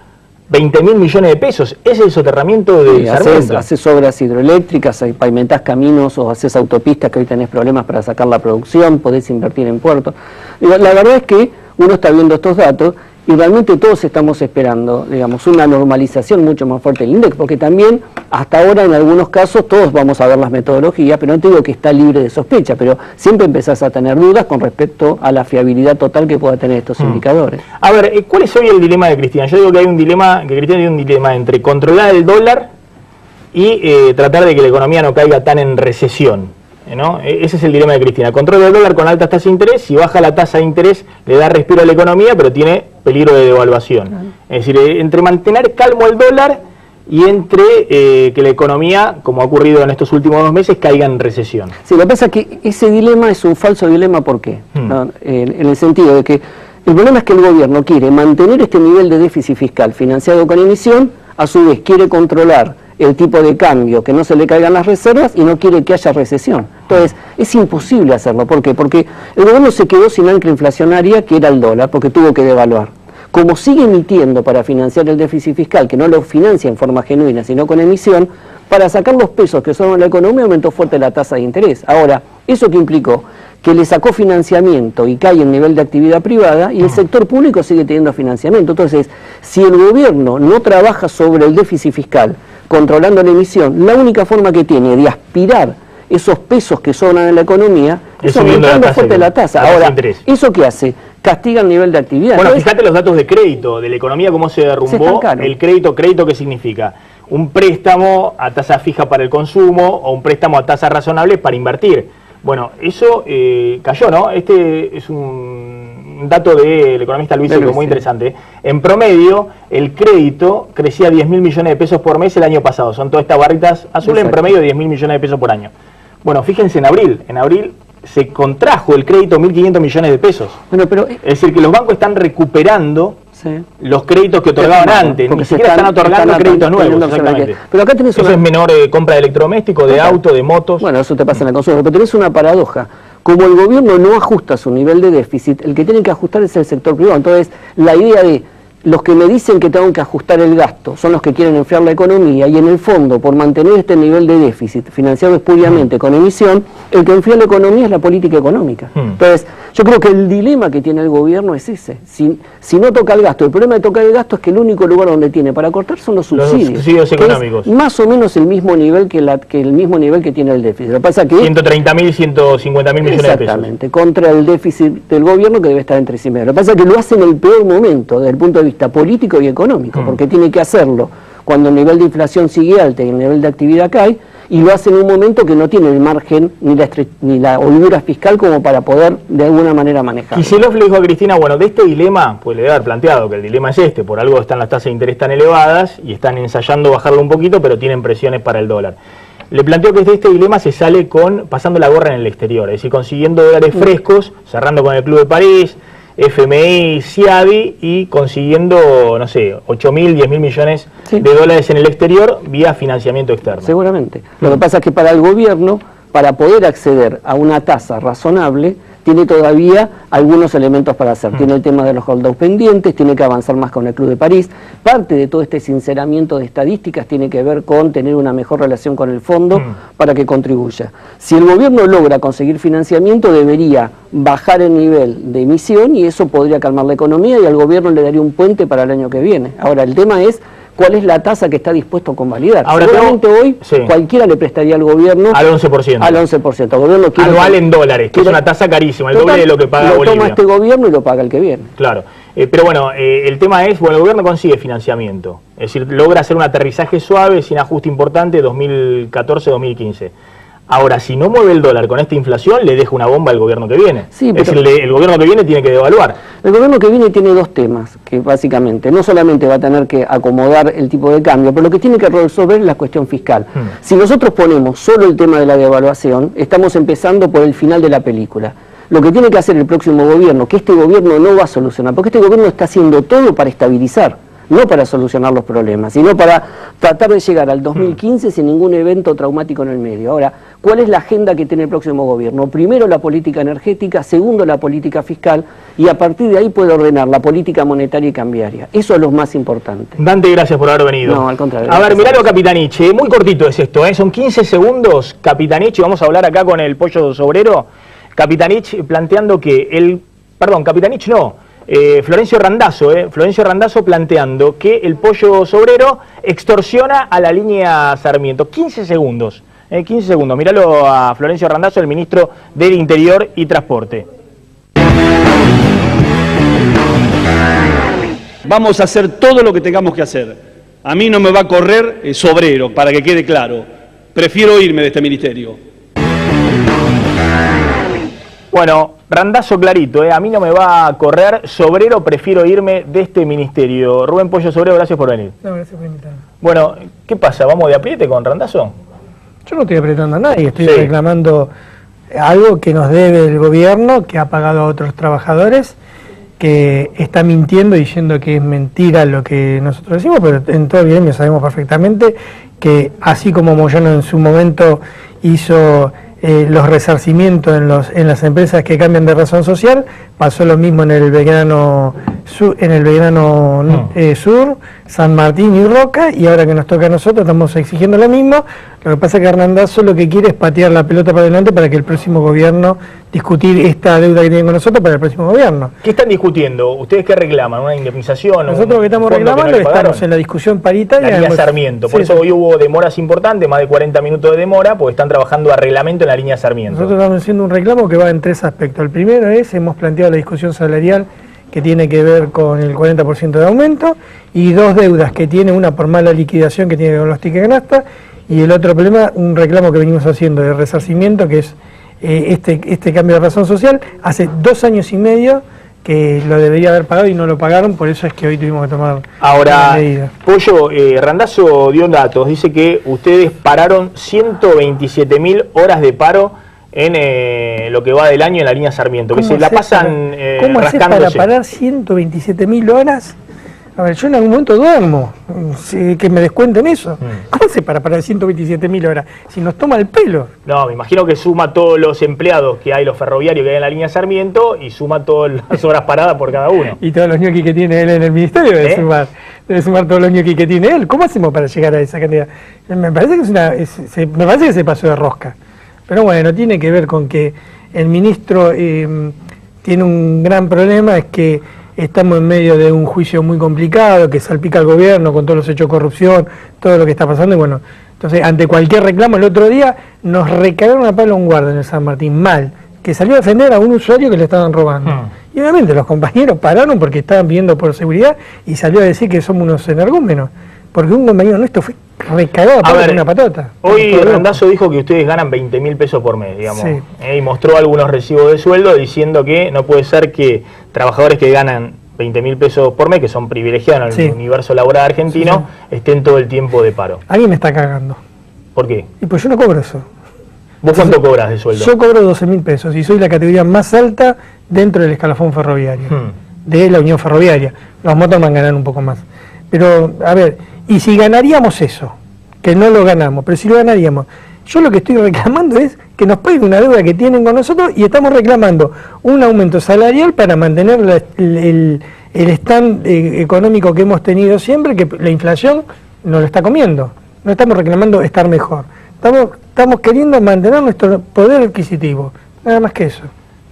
[SPEAKER 1] 20.000 millones de pesos. Es el soterramiento de Sarmiento.
[SPEAKER 3] Haces obras hidroeléctricas, pavimentás caminos o haces autopistas que hoy tenés problemas para sacar la producción, podés invertir en puertos. La verdad es que uno está viendo estos datos y realmente todos estamos esperando, digamos, una normalización mucho más fuerte del INDEC, porque también hasta ahora en algunos casos todos vamos a ver las metodologías, pero no te digo que está libre de sospecha, pero siempre empezás a tener dudas con respecto a la fiabilidad total que pueda tener estos indicadores.
[SPEAKER 1] A ver, ¿cuál es hoy el dilema de Cristina? Yo digo que hay un dilema, que Cristina tiene un dilema entre controlar el dólar y tratar de que la economía no caiga tan en recesión, ¿no? Ese es el dilema de Cristina. Controla el dólar con altas tasas de interés, si baja la tasa de interés le da respiro a la economía, pero tiene peligro de devaluación. Es decir, entre mantener calmo el dólar y entre que la economía, como ha ocurrido en estos últimos 2 meses, caiga en recesión.
[SPEAKER 3] Sí, lo que pasa es que ese dilema es un falso dilema, ¿por qué? ¿No? En el sentido de que el problema es que el gobierno quiere mantener este nivel de déficit fiscal financiado con emisión, a su vez quiere controlar el tipo de cambio, que no se le caigan las reservas y no quiere que haya recesión. Entonces, es imposible hacerlo. ¿Por qué? Porque el gobierno se quedó sin ancla inflacionaria, que era el dólar, porque tuvo que devaluar. Como sigue emitiendo para financiar el déficit fiscal, que no lo financia en forma genuina, sino con emisión, para sacar los pesos que son en la economía aumentó fuerte la tasa de interés. Ahora, ¿eso qué implicó? Que le sacó financiamiento y cae el nivel de actividad privada y el sector público sigue teniendo financiamiento. Entonces, si el gobierno no trabaja sobre el déficit fiscal, controlando la emisión, la única forma que tiene de aspirar esos pesos que sobran en la economía es aumentando fuerte la tasa. Ahora, ¿eso qué hace? Castiga el nivel de actividad.
[SPEAKER 1] Bueno, fíjate los datos de crédito de la economía, cómo se derrumbó. El crédito, ¿qué significa? Un préstamo a tasa fija para el consumo o un préstamo a tasa razonable para invertir. Bueno, eso cayó, ¿no? Este es un dato del economista Luis Seco, muy interesante. En promedio, el crédito crecía 10.000 millones de pesos por mes el año pasado. Son todas estas barritas azules, en promedio 10.000 millones de pesos por año. Bueno, fíjense en abril. En abril se contrajo el crédito 1.500 millones de pesos. Bueno, pero es decir, que los bancos están recuperando los créditos que otorgaban antes, ni siquiera están otorgando créditos nuevos. Exactamente.
[SPEAKER 3] Pero acá tenés
[SPEAKER 1] eso es menor compra de electrodomésticos, de auto, de motos.
[SPEAKER 3] Bueno, eso te pasa en el consumo, pero tenés una paradoja. Como el gobierno no ajusta su nivel de déficit, el que tiene que ajustar es el sector privado. Entonces, la idea de los que me dicen que tengo que ajustar el gasto son los que quieren enfriar la economía y en el fondo, por mantener este nivel de déficit financiado espuriamente con emisión, el que enfría la economía es la política económica. Entonces, Yo creo que el dilema que tiene el gobierno es ese. Si no toca el gasto, el problema de tocar el gasto es que el único lugar donde tiene para cortar son los subsidios.
[SPEAKER 1] Los subsidios económicos.
[SPEAKER 3] Más o menos el mismo nivel que tiene el déficit. Lo que pasa que
[SPEAKER 1] 130.000, 150.000 millones de pesos.
[SPEAKER 3] Exactamente, contra el déficit del gobierno que debe estar en 3,5. Lo que pasa es que lo hace en el peor momento desde el punto de vista político y económico, porque tiene que hacerlo cuando el nivel de inflación sigue alto y el nivel de actividad cae, y lo hace en un momento que no tiene el margen ni la holgura fiscal como para poder de alguna manera manejarlo.
[SPEAKER 1] Kicillof le dijo a Cristina, bueno, de este dilema, pues le debe haber planteado que el dilema es este, por algo están las tasas de interés tan elevadas y están ensayando bajarlo un poquito, pero tienen presiones para el dólar. Le planteó que de este dilema se sale pasando la gorra en el exterior, es decir, consiguiendo dólares frescos, cerrando con el Club de París, FMI, CIADI y consiguiendo, no sé, 8.000, 10.000 millones de dólares en el exterior vía financiamiento externo.
[SPEAKER 3] Seguramente. Lo que pasa es que para el gobierno, para poder acceder a una tasa razonable, tiene todavía algunos elementos para hacer. Tiene el tema de los holdouts pendientes, tiene que avanzar más con el Club de París. Parte de todo este sinceramiento de estadísticas tiene que ver con tener una mejor relación con el fondo para que contribuya. Si el gobierno logra conseguir financiamiento, debería bajar el nivel de emisión y eso podría calmar la economía y al gobierno le daría un puente para el año que viene. Ahora, el tema es cuál es la tasa que está dispuesto a convalidar.
[SPEAKER 1] Ahora,
[SPEAKER 3] seguramente hoy cualquiera le prestaría al gobierno
[SPEAKER 1] al 11%.
[SPEAKER 3] Al 11%. El gobierno quiere
[SPEAKER 1] anual en dólares, que es una tasa carísima, el doble de lo que paga Bolivia.
[SPEAKER 3] Lo toma este gobierno y lo paga el que viene.
[SPEAKER 1] Claro. Pero bueno, el tema es, bueno, el gobierno consigue financiamiento, es decir, logra hacer un aterrizaje suave, sin ajuste importante, 2014-2015. Ahora, si no mueve el dólar con esta inflación, le deja una bomba al gobierno que viene. Sí, es decir, el gobierno que viene tiene que devaluar.
[SPEAKER 3] El gobierno que viene tiene dos temas, que básicamente no solamente va a tener que acomodar el tipo de cambio, pero lo que tiene que resolver es la cuestión fiscal. Si nosotros ponemos solo el tema de la devaluación, estamos empezando por el final de la película. Lo que tiene que hacer el próximo gobierno, que este gobierno no va a solucionar, porque este gobierno está haciendo todo para estabilizar, no para solucionar los problemas, sino para tratar de llegar al 2015 sin ningún evento traumático en el medio. Ahora, ¿cuál es la agenda que tiene el próximo gobierno? Primero la política energética, segundo la política fiscal, y a partir de ahí puede ordenar la política monetaria y cambiaria. Eso es lo más importante.
[SPEAKER 1] Dante, gracias por haber venido.
[SPEAKER 3] No, al contrario.
[SPEAKER 1] A ver, miralo Capitanich, muy cortito es esto, son 15 segundos, Capitanich, vamos a hablar acá con el Pollo Sobrero. Capitanich planteando que Capitanich no, Florencio Randazzo planteando que el Pollo Sobrero extorsiona a la línea Sarmiento. 15 segundos, 15 segundos. Míralo a Florencio Randazzo, el ministro del Interior y Transporte.
[SPEAKER 4] Vamos a hacer todo lo que tengamos que hacer. A mí no me va a correr Sobrero, para que quede claro. Prefiero irme de este ministerio.
[SPEAKER 1] Bueno, Randazzo clarito, a mí no me va a correr Sobrero, prefiero irme de este ministerio. Rubén Pollo Sobrero, gracias por venir.
[SPEAKER 5] No, gracias por invitarme.
[SPEAKER 1] Bueno, ¿qué pasa? ¿Vamos de apriete con Randazzo?
[SPEAKER 5] Yo no estoy apretando a nadie, estoy reclamando algo que nos debe el gobierno, que ha pagado a otros trabajadores, que está mintiendo diciendo que es mentira lo que nosotros decimos, pero en todo el gremio sabemos perfectamente que así como Moyano en su momento hizo los resarcimientos en las empresas que cambian de razón social, pasó lo mismo en el Belgrano Sur, San Martín y Roca, y ahora que nos toca a nosotros estamos exigiendo lo mismo. Lo que pasa es que Randazzo lo que quiere es patear la pelota para adelante para que el próximo gobierno discutir esta deuda que tienen con nosotros para el próximo gobierno.
[SPEAKER 1] ¿Qué están discutiendo? ¿Ustedes qué reclaman? ¿Una indemnización?
[SPEAKER 5] Nosotros lo que estamos reclamando estamos en la discusión paritaria.
[SPEAKER 1] La línea Sarmiento. Por eso hoy hubo demoras importantes, más de 40 minutos de demora, porque están trabajando a reglamento en la línea Sarmiento.
[SPEAKER 5] Nosotros estamos haciendo un reclamo que va en tres aspectos. El primero es, hemos planteado la discusión salarial que tiene que ver con el 40% de aumento, y dos deudas que tiene, una por mala liquidación que tiene que ver con los tickets canasta, y el otro problema, un reclamo que venimos haciendo de resarcimiento, que es este cambio de razón social. Hace 2 años y medio que lo debería haber pagado y no lo pagaron, por eso es que hoy tuvimos que tomar
[SPEAKER 1] ahora
[SPEAKER 5] medida.
[SPEAKER 1] Pollo, Randazzo dio datos, dice que ustedes pararon 127.000 horas de paro en lo que va del año en la línea Sarmiento, que se la pasan
[SPEAKER 5] ¿cómo haces para
[SPEAKER 1] rascándose?
[SPEAKER 5] parar 127.000 horas? A ver, yo en algún momento duermo, que me descuenten eso. ¿Cómo hace para parar 127.000 horas? Si nos toma el pelo.
[SPEAKER 1] No, me imagino que suma todos los empleados que hay, los ferroviarios que hay en la línea Sarmiento, y suma todas las horas paradas por cada uno.
[SPEAKER 5] Y todos los ñoquis que tiene él en el ministerio debe sumar todos los ñoquis que tiene él. ¿Cómo hacemos para llegar a esa cantidad? Me parece que se pasó de rosca. Pero bueno, tiene que ver con que el ministro tiene un gran problema, es que estamos en medio de un juicio muy complicado, que salpica al gobierno con todos los hechos de corrupción, todo lo que está pasando, y bueno, entonces ante cualquier reclamo, el otro día nos recagaron a palo a un guardia en el San Martín, mal, que salió a defender a un usuario que le estaban robando. Y obviamente los compañeros pararon porque estaban pidiendo por seguridad y salió a decir que somos unos energúmenos, porque un compañero nuestro fue recagado a palo con una patota.
[SPEAKER 1] Hoy Randazzo dijo que ustedes ganan 20.000 pesos por mes, digamos,
[SPEAKER 5] Sí.
[SPEAKER 1] Y mostró algunos recibos de sueldo diciendo que no puede ser que trabajadores que ganan 20.000 pesos por mes, que son privilegiados en el universo laboral argentino, estén todo el tiempo de paro.
[SPEAKER 5] Alguien me está cagando.
[SPEAKER 1] ¿Por qué?
[SPEAKER 5] Y pues yo no cobro eso.
[SPEAKER 1] ¿Vos cuánto cobras de sueldo?
[SPEAKER 5] Yo cobro 12.000 pesos y soy la categoría más alta dentro del escalafón ferroviario, de la Unión Ferroviaria. Los motorman ganan un poco más. Pero, a ver, y si ganaríamos eso, que no lo ganamos, pero si lo ganaríamos, yo lo que estoy reclamando es que nos paguen una deuda que tienen con nosotros y estamos reclamando un aumento salarial para mantener el stand económico que hemos tenido siempre, que la inflación nos lo está comiendo. No estamos reclamando estar mejor. Estamos queriendo mantener nuestro poder adquisitivo, nada más que eso.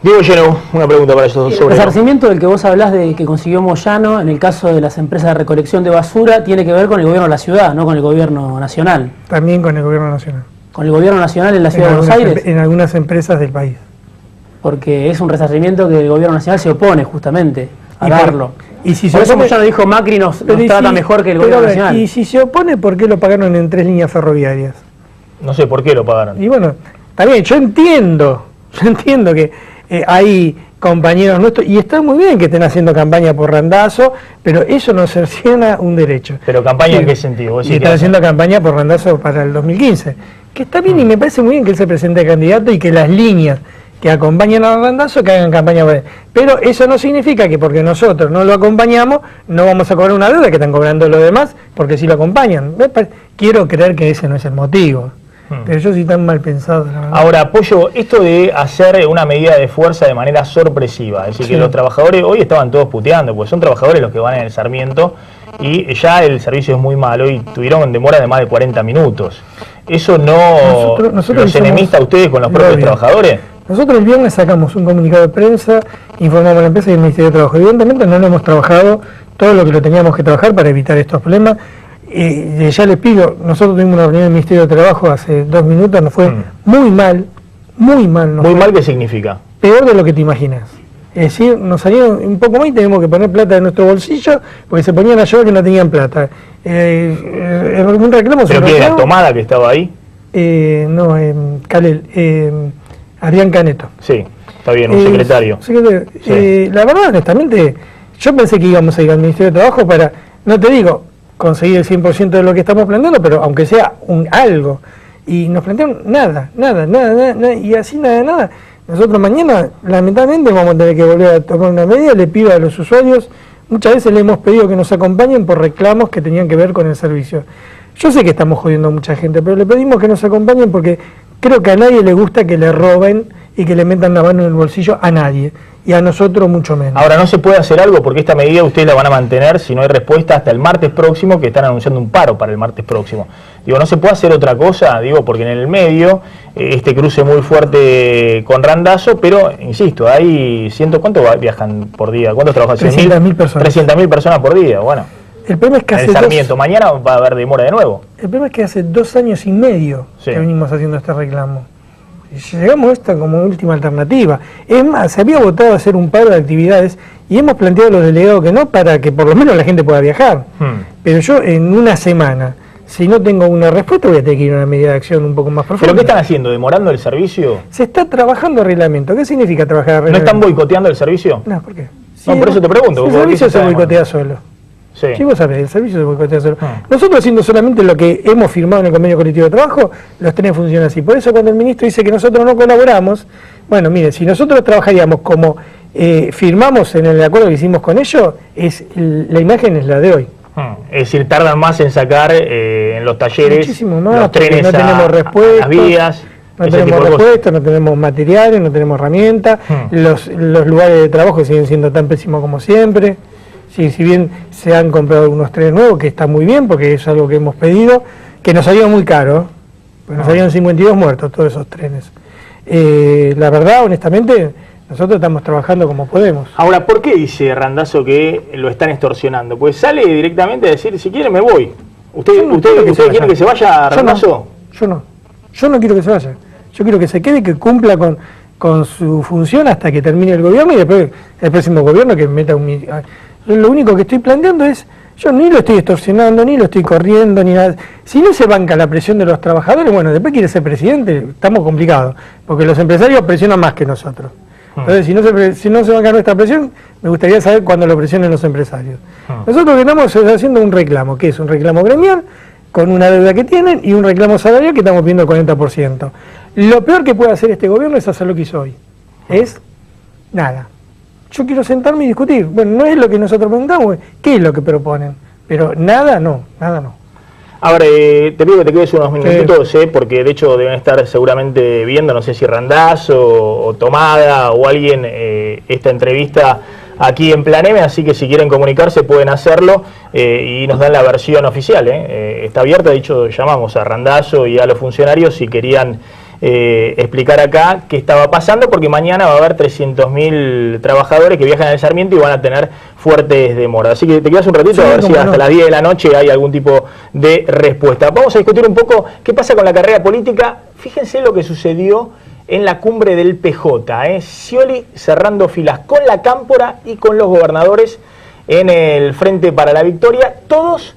[SPEAKER 1] Diego Lleno, una pregunta para esos dos
[SPEAKER 6] El resarcimiento del que vos hablás de que consiguió Moyano en el caso de las empresas de recolección de basura tiene que ver con el gobierno de la ciudad, no con el gobierno nacional.
[SPEAKER 5] También con el gobierno nacional.
[SPEAKER 6] ¿Con el gobierno nacional en la ciudad de Buenos Aires?
[SPEAKER 5] En algunas empresas del país.
[SPEAKER 6] Porque es un resarcimiento que el gobierno nacional se opone justamente a darlo.
[SPEAKER 5] Y si
[SPEAKER 6] por eso
[SPEAKER 5] opone,
[SPEAKER 6] Moyano dijo Macri nos trata mejor que el gobierno nacional.
[SPEAKER 5] Y si se opone, ¿por qué lo pagaron en 3 líneas ferroviarias?
[SPEAKER 1] No sé por qué lo pagaron.
[SPEAKER 5] Y bueno, también yo entiendo que hay compañeros nuestros, y está muy bien que estén haciendo campaña por Randazzo, pero eso no cerciona un derecho.
[SPEAKER 1] ¿Pero campaña en qué sentido?
[SPEAKER 5] Y están haciendo campaña por Randazzo para el 2015, que está bien y me parece muy bien que él se presente de candidato y que las líneas que acompañan a Randazzo que hagan campaña por él. Pero eso no significa que porque nosotros no lo acompañamos, no vamos a cobrar una deuda que están cobrando los demás, porque sí lo acompañan. Quiero creer que ese no es el motivo. Pero yo soy tan mal pensado, la verdad.
[SPEAKER 1] Ahora, Pollo, esto de hacer una medida de fuerza de manera sorpresiva, es decir, que los trabajadores hoy estaban todos puteando, porque son trabajadores los que van en el Sarmiento y ya el servicio es muy malo y tuvieron demora de más de 40 minutos. ¿Eso no los enemista a ustedes con los propios trabajadores?
[SPEAKER 5] Nosotros el viernes sacamos un comunicado de prensa, informamos a la empresa y al Ministerio de Trabajo. Evidentemente no lo hemos trabajado todo lo que lo teníamos que trabajar para evitar estos problemas. Ya les pido, nosotros tuvimos una reunión en el Ministerio de Trabajo hace 2 minutos, nos fue muy mal, muy mal.
[SPEAKER 1] ¿Muy mal qué significa?
[SPEAKER 5] Peor de lo que te imaginas. Es decir, nos salieron un poco más y tenemos que poner plata de nuestro bolsillo porque se ponían a llorar que no tenían plata. Un reclamo.
[SPEAKER 1] ¿Pero qué era? ¿Tomada que estaba ahí?
[SPEAKER 5] No, Calel, Adrián Caneto.
[SPEAKER 1] Sí, está bien, un secretario.
[SPEAKER 5] Sí. La verdad, honestamente, yo pensé que íbamos a ir al Ministerio de Trabajo para, no te digo, conseguir el 100% de lo que estamos planteando, pero aunque sea algo. Y nos plantearon nada, y así nada. Nosotros mañana, lamentablemente, vamos a tener que volver a tomar una medida. Le pido a los usuarios, muchas veces le hemos pedido que nos acompañen por reclamos que tenían que ver con el servicio. Yo sé que estamos jodiendo a mucha gente, pero le pedimos que nos acompañen porque creo que a nadie le gusta que le roben y que le metan la mano en el bolsillo, a nadie. Y a nosotros mucho menos.
[SPEAKER 1] Ahora, ¿no se puede hacer algo? Porque esta medida ustedes la van a mantener si no hay respuesta hasta el martes próximo, que están anunciando un paro para el martes próximo. Digo, ¿no se puede hacer otra cosa? Digo, porque en el medio, este cruce muy fuerte con Randazzo, pero, insisto, hay ¿cuánto viajan por día? ¿Cuántos trabajadores?
[SPEAKER 5] 300.000 personas.
[SPEAKER 1] 300.000 personas por día, bueno.
[SPEAKER 5] El problema es que hace
[SPEAKER 1] Sarmiento, mañana va a haber demora de nuevo.
[SPEAKER 5] El problema es que hace 2 años y medio que venimos haciendo este reclamo. Llegamos a esta como última alternativa. Es más, se había votado a hacer un paro de actividades y hemos planteado a los delegados que no, para que por lo menos la gente pueda viajar. Pero yo en una semana, si no tengo una respuesta, voy a tener que ir a una medida de acción un poco más profunda.
[SPEAKER 1] ¿Pero qué están haciendo? ¿Demorando el servicio?
[SPEAKER 5] Se está trabajando el reglamento. ¿Qué significa trabajar el reglamento?
[SPEAKER 1] ¿No están boicoteando el servicio?
[SPEAKER 5] No, ¿por qué?
[SPEAKER 1] No, por eso te pregunto.
[SPEAKER 5] El servicio se boicotea solo. Sí, vos sabés, el servicio se boicotea solo. Nosotros, haciendo solamente lo que hemos firmado en el convenio colectivo de trabajo, los trenes funcionan así. Por eso cuando el ministro dice que nosotros no colaboramos, bueno, mire, si nosotros trabajaríamos como firmamos en el acuerdo que hicimos con ellos, la imagen es la de hoy.
[SPEAKER 1] Es decir, tardan más en sacar en los talleres,
[SPEAKER 5] muchísimo más,
[SPEAKER 1] los trenes
[SPEAKER 5] no tenemos respuestas,
[SPEAKER 1] las vías.
[SPEAKER 5] No tenemos respuestas, no tenemos materiales, no tenemos herramientas, los lugares de trabajo siguen siendo tan pésimos como siempre. Sí, si bien se han comprado algunos trenes nuevos, que está muy bien, porque es algo que hemos pedido, que nos salieron muy caro, porque nos salieron 52 muertos todos esos trenes. La verdad, honestamente, Nosotros estamos trabajando como podemos.
[SPEAKER 1] Ahora, ¿por qué dice Randazzo que lo están extorsionando? Pues sale directamente a decir, si quiere me voy. ¿Usted quiere que se vaya, Randazzo?
[SPEAKER 5] Yo no quiero que se vaya. Yo quiero que se quede, que cumpla con su función hasta que termine el gobierno y después el próximo gobierno que meta un... Lo único que estoy planteando es, yo ni lo estoy extorsionando, ni lo estoy corriendo, ni nada. Si no se banca la presión de los trabajadores, bueno, después quiere ser presidente, estamos complicados, porque los empresarios presionan más que nosotros. Entonces, si no se banca nuestra presión, me gustaría saber cuándo lo presionen los empresarios. Nosotros lo que estamos haciendo un reclamo, que es un reclamo gremial, con una deuda que tienen, y un reclamo salarial que estamos viendo el 40%. Lo peor que puede hacer este gobierno es hacer lo que hizo hoy. Es nada. Yo quiero sentarme y discutir. Bueno, no es lo que nosotros preguntamos, ¿qué es lo que proponen? Pero nada no.
[SPEAKER 1] Ahora, te pido que te quedes unos minutitos, porque de hecho deben estar seguramente viendo, no sé si Randazzo o Tomada o alguien, esta entrevista aquí en Plan M, así que si quieren comunicarse pueden hacerlo y nos dan la versión oficial. Está abierta, de hecho llamamos a Randazzo y a los funcionarios si querían explicar acá qué estaba pasando, porque mañana va a haber 300.000 trabajadores que viajan al Sarmiento y van a tener fuertes demoras. Así que te quedas un ratito a ver si hasta las 10 de la noche hay algún tipo de respuesta. Vamos a discutir un poco qué pasa con la carrera política. Fíjense lo que sucedió en la cumbre del PJ. Scioli cerrando filas con la Cámpora y con los gobernadores en el Frente para la Victoria, todos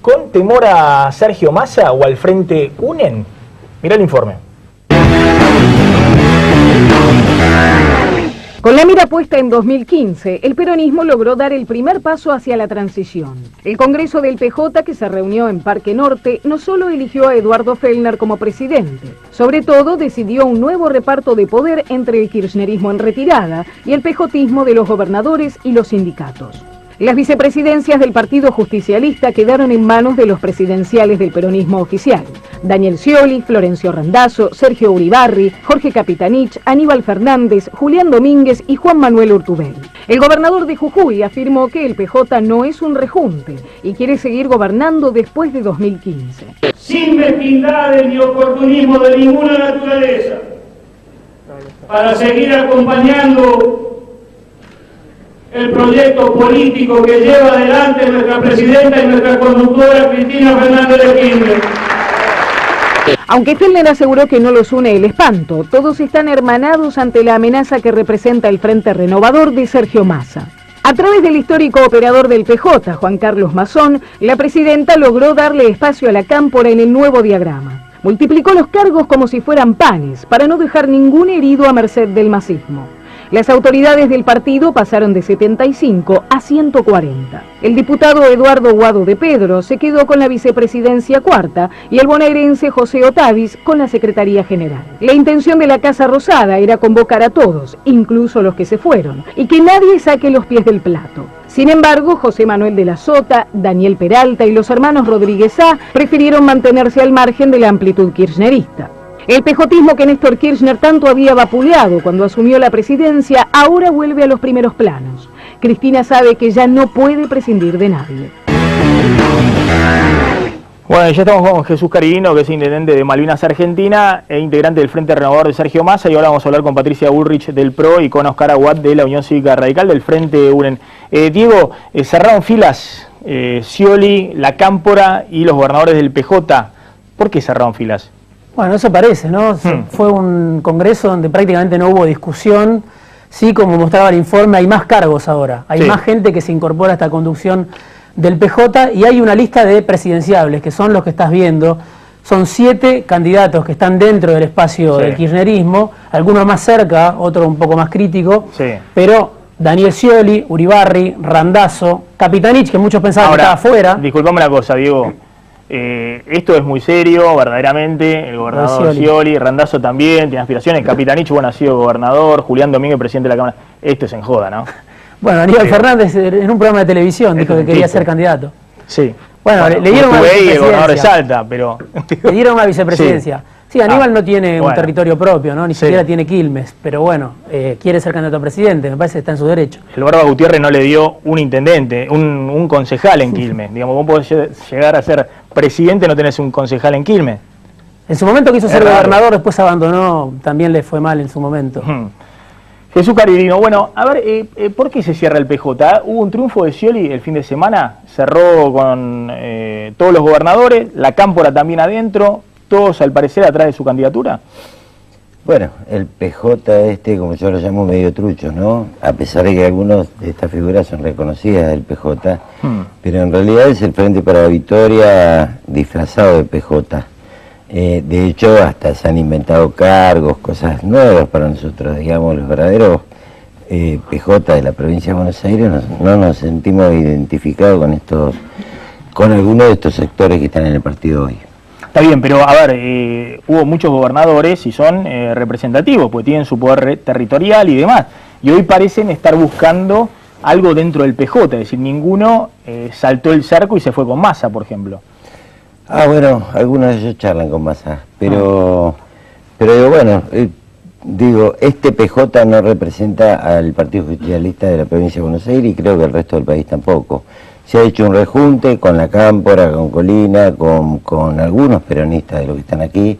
[SPEAKER 1] con temor a Sergio Massa o al Frente UNEN. Mirá el informe.
[SPEAKER 7] Con la mira puesta en 2015, el peronismo logró dar el primer paso hacia la transición. El Congreso del PJ, que se reunió en Parque Norte, no solo eligió a Eduardo Fellner como presidente, sobre todo decidió un nuevo reparto de poder entre el kirchnerismo en retirada y el pejotismo de los gobernadores y los sindicatos. Las vicepresidencias del Partido Justicialista quedaron en manos de los presidenciales del peronismo oficial: Daniel Scioli, Florencio Randazzo, Sergio Uribarri, Jorge Capitanich, Aníbal Fernández, Julián Domínguez y Juan Manuel Urtubey. El gobernador de Jujuy afirmó que el PJ no es un rejunte y quiere seguir gobernando después de 2015.
[SPEAKER 8] Sin mezquindades ni oportunismo de ninguna naturaleza, para seguir acompañando el proyecto político que lleva adelante nuestra presidenta y nuestra conductora Cristina Fernández de Kirchner.
[SPEAKER 7] Aunque Fellner aseguró que no los une el espanto, todos están hermanados ante la amenaza que representa el Frente Renovador de Sergio Massa. A través del histórico operador del PJ, Juan Carlos Mazón, la presidenta logró darle espacio a la Cámpora en el nuevo diagrama. Multiplicó los cargos como si fueran panes, para no dejar ningún herido a merced del masismo. Las autoridades del partido pasaron de 75 a 140. El diputado Eduardo Guado de Pedro se quedó con la vicepresidencia cuarta y el bonaerense José Otavis con la Secretaría General. La intención de la Casa Rosada era convocar a todos, incluso los que se fueron, y que nadie saque los pies del plato. Sin embargo, José Manuel de la Sota, Daniel Peralta y los hermanos Rodríguez A prefirieron mantenerse al margen de la amplitud kirchnerista. El pejotismo que Néstor Kirchner tanto había vapuleado cuando asumió la presidencia ahora vuelve a los primeros planos. Cristina sabe que ya no puede prescindir de nadie.
[SPEAKER 1] Bueno, ya estamos con Jesús Carino, que es intendente de Malvinas Argentina e integrante del Frente Renovador de Sergio Massa, y ahora vamos a hablar con Patricia Bullrich del PRO y con Oscar Aguad de la Unión Cívica Radical del Frente UNEN. Diego, cerraron filas Scioli, la Cámpora y los gobernadores del PJ. ¿Por qué cerraron filas?
[SPEAKER 6] Bueno, eso parece, ¿no? Fue un congreso donde prácticamente no hubo discusión. Sí, como mostraba el informe, hay más cargos ahora. Hay más gente que se incorpora a esta conducción del PJ y hay una lista de presidenciables, que son los que estás viendo. Son 7 candidatos que están dentro del espacio del kirchnerismo, algunos más cerca, otros un poco más críticos, pero Daniel Scioli, Uribarri, Randazzo, Capitanich, que muchos pensaban que estaba afuera.
[SPEAKER 1] Disculpame una cosa, Diego. Esto es muy serio, verdaderamente. El gobernador Scioli, Randazzo también tiene aspiraciones. Capitanich, bueno, ha sido gobernador. Julián Domínguez, presidente de la Cámara. Esto es en joda, ¿no?
[SPEAKER 6] Bueno, Aníbal Fernández en un programa de televisión dijo que quería ser candidato.
[SPEAKER 1] Sí.
[SPEAKER 6] Bueno, le dieron una vicepresidencia.
[SPEAKER 1] El gobernador de Salta, pero...
[SPEAKER 6] Le dieron una vicepresidencia. Sí, Aníbal no tiene un territorio propio, ¿no? Ni siquiera tiene Quilmes, pero bueno, quiere ser candidato a presidente, me parece que está en su derecho.
[SPEAKER 1] El Barba Gutiérrez no le dio un intendente, un concejal en Quilmes. Digamos, vos podés llegar a ser presidente, no tenés un concejal en Quilmes.
[SPEAKER 6] En su momento quiso ser gobernador, después abandonó, también le fue mal en su momento.
[SPEAKER 1] Jesús Carilino, bueno, a ver, ¿por qué se cierra el PJ? Hubo un triunfo de Scioli el fin de semana, cerró con todos los gobernadores, la Cámpora también adentro, todos al parecer atrás de su candidatura.
[SPEAKER 9] Bueno, el PJ como yo lo llamo, medio trucho, ¿no? A pesar de que algunos de estas figuras son reconocidas del PJ, pero en realidad es el Frente para la Victoria disfrazado de PJ. De hecho, hasta se han inventado cargos, cosas nuevas para nosotros, digamos, los verdaderos PJ de la provincia de Buenos Aires no nos sentimos identificados con algunos de estos sectores que están en el partido hoy.
[SPEAKER 1] Está bien, pero a ver, hubo muchos gobernadores y son representativos, pues tienen su poder territorial y demás, y hoy parecen estar buscando algo dentro del PJ, es decir, ninguno saltó el cerco y se fue con Massa, por ejemplo.
[SPEAKER 9] Bueno, algunos de ellos charlan con Massa, pero digo, bueno, este PJ no representa al Partido Justicialista de la provincia de Buenos Aires y creo que el resto del país tampoco. Se ha hecho un rejunte con la Cámpora, con Colina, con algunos peronistas de los que están aquí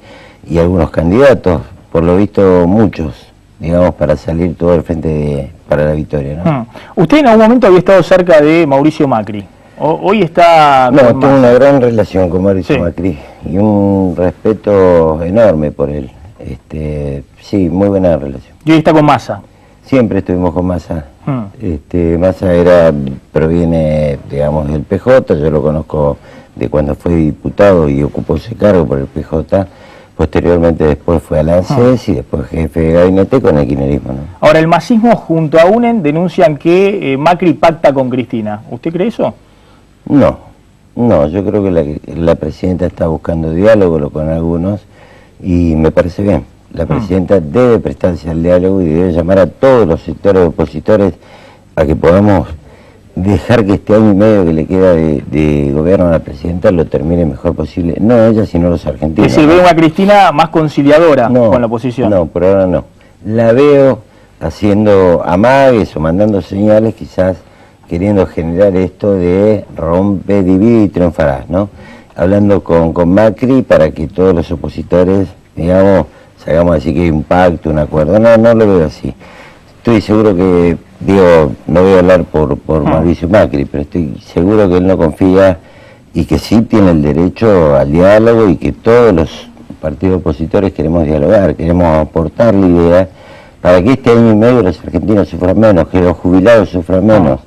[SPEAKER 9] y algunos candidatos, por lo visto muchos, digamos, para salir todo el Frente para la Victoria, ¿no?
[SPEAKER 1] Usted en algún momento había estado cerca de Mauricio Macri. Hoy está...
[SPEAKER 9] No, tengo una gran relación con Mauricio Macri y un respeto enorme por él. Sí, muy buena relación.
[SPEAKER 1] ¿Y hoy está con Massa?
[SPEAKER 9] Siempre estuvimos con Massa. Massa proviene, digamos, del PJ, yo lo conozco de cuando fue diputado y ocupó ese cargo por el PJ. Posteriormente después fue a la ANSES y después jefe de gabinete con el kirchnerismo, ¿no?
[SPEAKER 1] Ahora, el masismo junto a UNEN denuncian que Macri pacta con Cristina. ¿Usted cree eso?
[SPEAKER 9] No, yo creo que la presidenta está buscando diálogo con algunos y me parece bien. La presidenta debe prestarse al diálogo y debe llamar a todos los sectores opositores a que podamos dejar que este año y medio que le queda de gobierno a la presidenta lo termine mejor posible. No ella, sino los argentinos.
[SPEAKER 1] Es decir, veo a Cristina más conciliadora con la oposición.
[SPEAKER 9] No, por ahora no. La veo haciendo amagues o mandando señales, quizás queriendo generar esto de rompe, divide y triunfarás, ¿no? Hablando con Macri para que todos los opositores, digamos, salgamos a decir que hay un pacto, un acuerdo. No lo veo así. Estoy seguro que, no voy a hablar por Mauricio Macri, pero estoy seguro que él no confía y que sí tiene el derecho al diálogo y que todos los partidos opositores queremos dialogar, queremos aportar la idea para que este año y medio los argentinos sufran menos, que los jubilados sufran menos,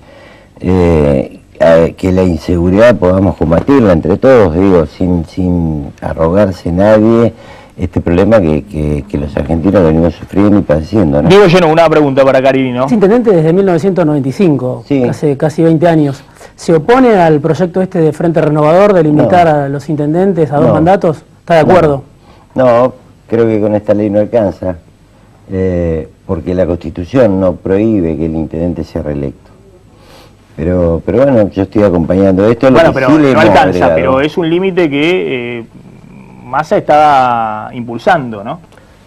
[SPEAKER 9] que la inseguridad podamos combatirla entre todos, sin arrogarse nadie este problema que los argentinos venimos sufriendo y padeciendo, ¿no?
[SPEAKER 1] Diego Lleno, una pregunta para Carilino.
[SPEAKER 6] Es intendente desde 1995, hace casi 20 años. ¿Se opone al proyecto de Frente Renovador de limitar a los intendentes a 2 mandatos? ¿Está de acuerdo?
[SPEAKER 9] No, creo que con esta ley no alcanza, porque la Constitución no prohíbe que el intendente sea reelecto. Pero bueno, yo estoy acompañando esto.
[SPEAKER 1] Bueno, pero no alcanza, pero es un límite que Massa está impulsando, ¿no?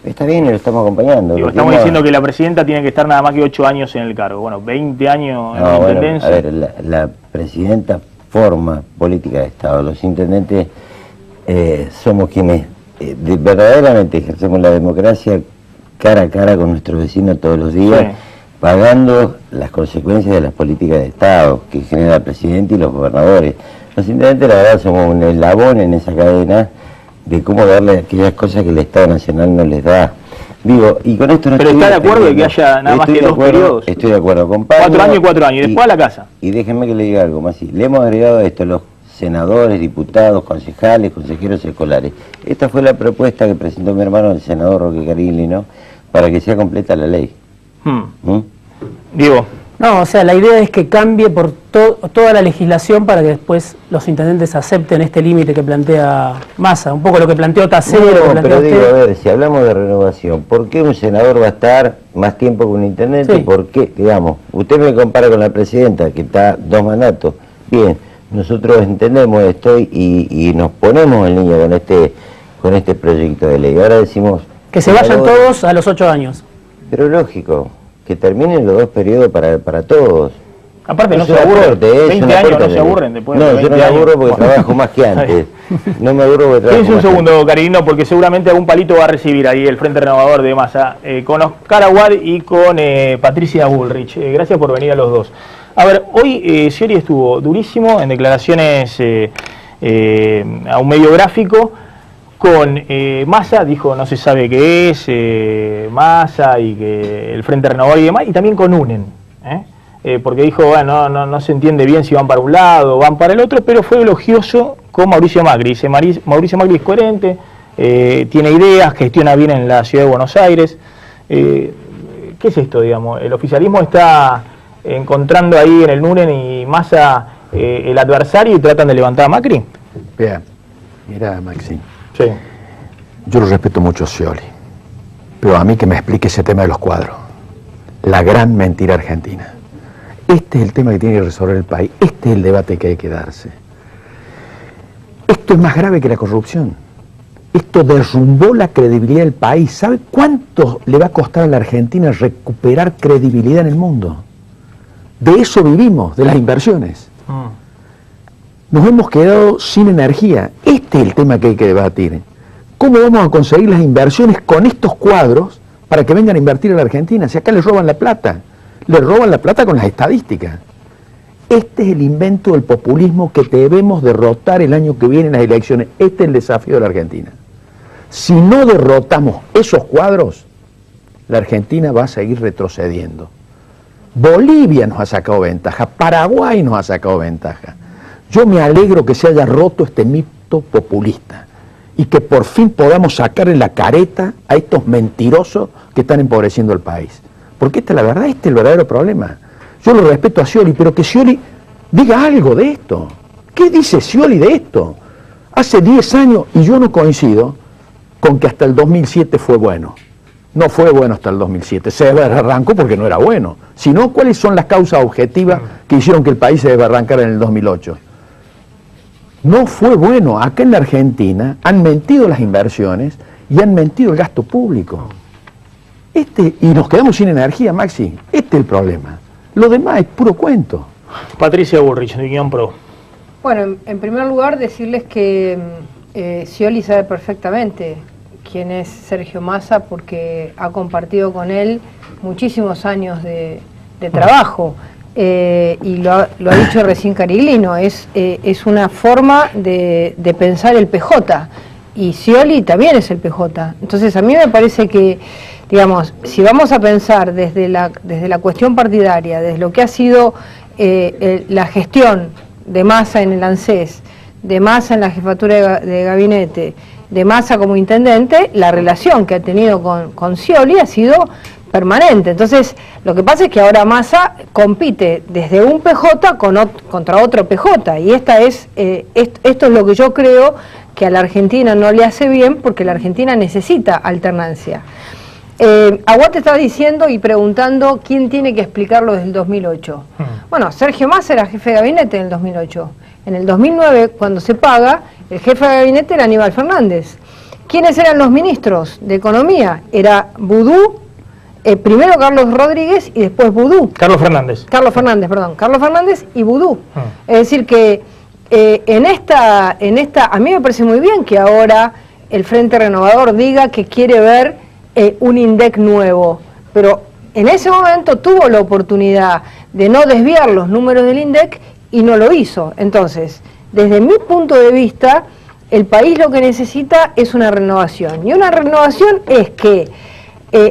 [SPEAKER 9] Está bien, lo estamos acompañando.
[SPEAKER 1] Estamos diciendo que la presidenta tiene que estar nada más que 8 años en el cargo. Bueno, 20 años en la intendencia.
[SPEAKER 9] A ver, la presidenta forma política de Estado. Los intendentes somos quienes verdaderamente ejercemos la democracia cara a cara con nuestros vecinos todos los días, pagando las consecuencias de las políticas de Estado que genera el presidente y los gobernadores. Los intendentes, la verdad, somos un eslabón en esa cadena de cómo darle aquellas cosas que el Estado Nacional no les da. Y con esto no.
[SPEAKER 1] Pero está de acuerdo de que haya nada más que 2 periodos.
[SPEAKER 9] Estoy de acuerdo, compadre.
[SPEAKER 1] 4 años y 4 años, y después a la casa.
[SPEAKER 9] Y déjenme que le diga algo más. Le hemos agregado a esto los senadores, diputados, concejales, consejeros escolares. Esta fue la propuesta que presentó mi hermano, el senador Roque Carilino, para que sea completa la ley.
[SPEAKER 1] Diego.
[SPEAKER 6] No, o sea, la idea es que cambie por toda la legislación para que después los intendentes acepten este límite que plantea Massa, un poco lo que planteó Tacero.
[SPEAKER 9] No, pero digo, a ver, si hablamos de renovación, ¿por qué un senador va a estar más tiempo que un intendente? ¿Por qué? Digamos, usted me compara con la presidenta, que está 2 mandatos. Bien, nosotros entendemos esto y nos ponemos en línea con este proyecto de ley. Ahora decimos...
[SPEAKER 6] Que se vayan todos a los 8 años.
[SPEAKER 9] Pero lógico, que terminen los 2 periodos para todos.
[SPEAKER 1] Aparte no se aburren, 20 años no se aburren después de 20
[SPEAKER 9] yo no me aburro porque
[SPEAKER 1] Bueno.
[SPEAKER 9] trabajo más que antes. No me aburro porque trabajo
[SPEAKER 1] Quédense un
[SPEAKER 9] más que
[SPEAKER 1] segundo, Carinino, porque seguramente algún palito va a recibir ahí el Frente Renovador de Massa, con Oscar Aguad y con Patricia Bullrich. Gracias por venir a los dos. A ver, hoy Scioli estuvo durísimo en declaraciones a un medio gráfico con Massa, dijo no se sabe qué es Massa y que el Frente Renovador y demás, y también con UNEN, porque dijo, bueno, no se entiende bien si van para un lado o van para el otro, pero fue elogioso con Mauricio Macri. Dice, Mauricio Macri es coherente, tiene ideas, gestiona bien en la ciudad de Buenos Aires. ¿Qué es esto, digamos? El oficialismo está encontrando ahí en el NUREN y Massa el adversario y tratan de levantar a Macri.
[SPEAKER 10] Vea, mira, Maxi,
[SPEAKER 1] Sí.
[SPEAKER 10] yo lo respeto mucho a Scioli, pero a mí que me explique ese tema de los cuadros. La gran mentira argentina. Este es el tema que tiene que resolver el país. Este es el debate que hay que darse. Esto es más grave que la corrupción. Esto derrumbó la credibilidad del país. ¿Sabe cuánto le va a costar a la Argentina recuperar credibilidad en el mundo? De eso vivimos, de las inversiones. Nos hemos quedado sin energía. Este es el tema que hay que debatir. ¿Cómo vamos a conseguir las inversiones con estos cuadros para que vengan a invertir en la Argentina? Si acá les roban la plata. Le roban la plata con las estadísticas. Este es el invento del populismo que debemos derrotar el año que viene en las elecciones. Este es el desafío de la Argentina. Si no derrotamos esos cuadros, la Argentina va a seguir retrocediendo. Bolivia nos ha sacado ventaja, Paraguay nos ha sacado ventaja. Yo me alegro que se haya roto este mito populista y que por fin podamos sacarle la careta a estos mentirosos que están empobreciendo el país. Porque esta es la verdad, este es el verdadero problema. Yo lo respeto a Scioli, pero que Scioli diga algo de esto. ¿Qué dice Scioli de esto? Hace 10 años, y yo no coincido con que hasta el 2007 fue bueno. No fue bueno hasta el 2007, se desbarrancó porque no era bueno. Sino, ¿cuáles son las causas objetivas que hicieron que el país se desbarrancara en el 2008? No fue bueno. Acá en la Argentina han mentido las inversiones y han mentido el gasto público. Y nos quedamos sin energía, Maxi. Este es el problema. Lo demás es puro cuento.
[SPEAKER 1] Patricia Bullrich, de Guión Pro.
[SPEAKER 11] Bueno, en primer lugar decirles que Scioli sabe perfectamente quién es Sergio Massa porque ha compartido con él muchísimos años de trabajo. Y lo ha dicho recién Cariglino, es una forma de pensar el PJ. Y Scioli también es el PJ. Entonces a mí me parece que, digamos, si vamos a pensar desde la cuestión partidaria, desde lo que ha sido la gestión de Massa en el ANSES, de Massa en la jefatura de gabinete, de Massa como intendente, la relación que ha tenido con Scioli ha sido permanente. Entonces, lo que pasa es que ahora Massa compite desde un PJ contra otro PJ, y esto es lo que yo creo que a la Argentina no le hace bien, porque la Argentina necesita alternancia. Aguad te estaba diciendo y preguntando quién tiene que explicarlo desde el 2008. Bueno, Sergio Massa era jefe de gabinete en el 2008. En el 2009, cuando se paga, el jefe de gabinete era Aníbal Fernández. ¿Quiénes eran los ministros de Economía? Era Vudú, primero Carlos Rodríguez y después Vudú.
[SPEAKER 1] Carlos Fernández,
[SPEAKER 11] perdón. Carlos Fernández y Vudú. Es decir que en esta, a mí me parece muy bien que ahora el Frente Renovador diga que quiere ver un INDEC nuevo, pero en ese momento tuvo la oportunidad de no desviar los números del INDEC y no lo hizo. Entonces, desde mi punto de vista, el país lo que necesita es una renovación, y una renovación es que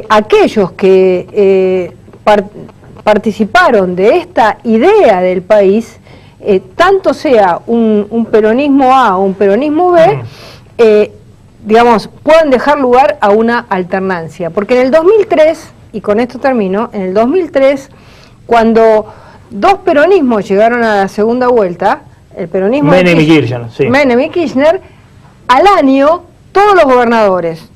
[SPEAKER 11] aquellos que participaron de esta idea del país, tanto sea un peronismo A o un peronismo B, digamos, puedan dejar lugar a una alternancia. Porque en el 2003, y con esto termino, en el 2003, cuando dos peronismos llegaron a la segunda vuelta, el peronismo
[SPEAKER 1] Menem y Kirchner, sí.
[SPEAKER 11] Menem y Kirchner, al año todos los gobernadores,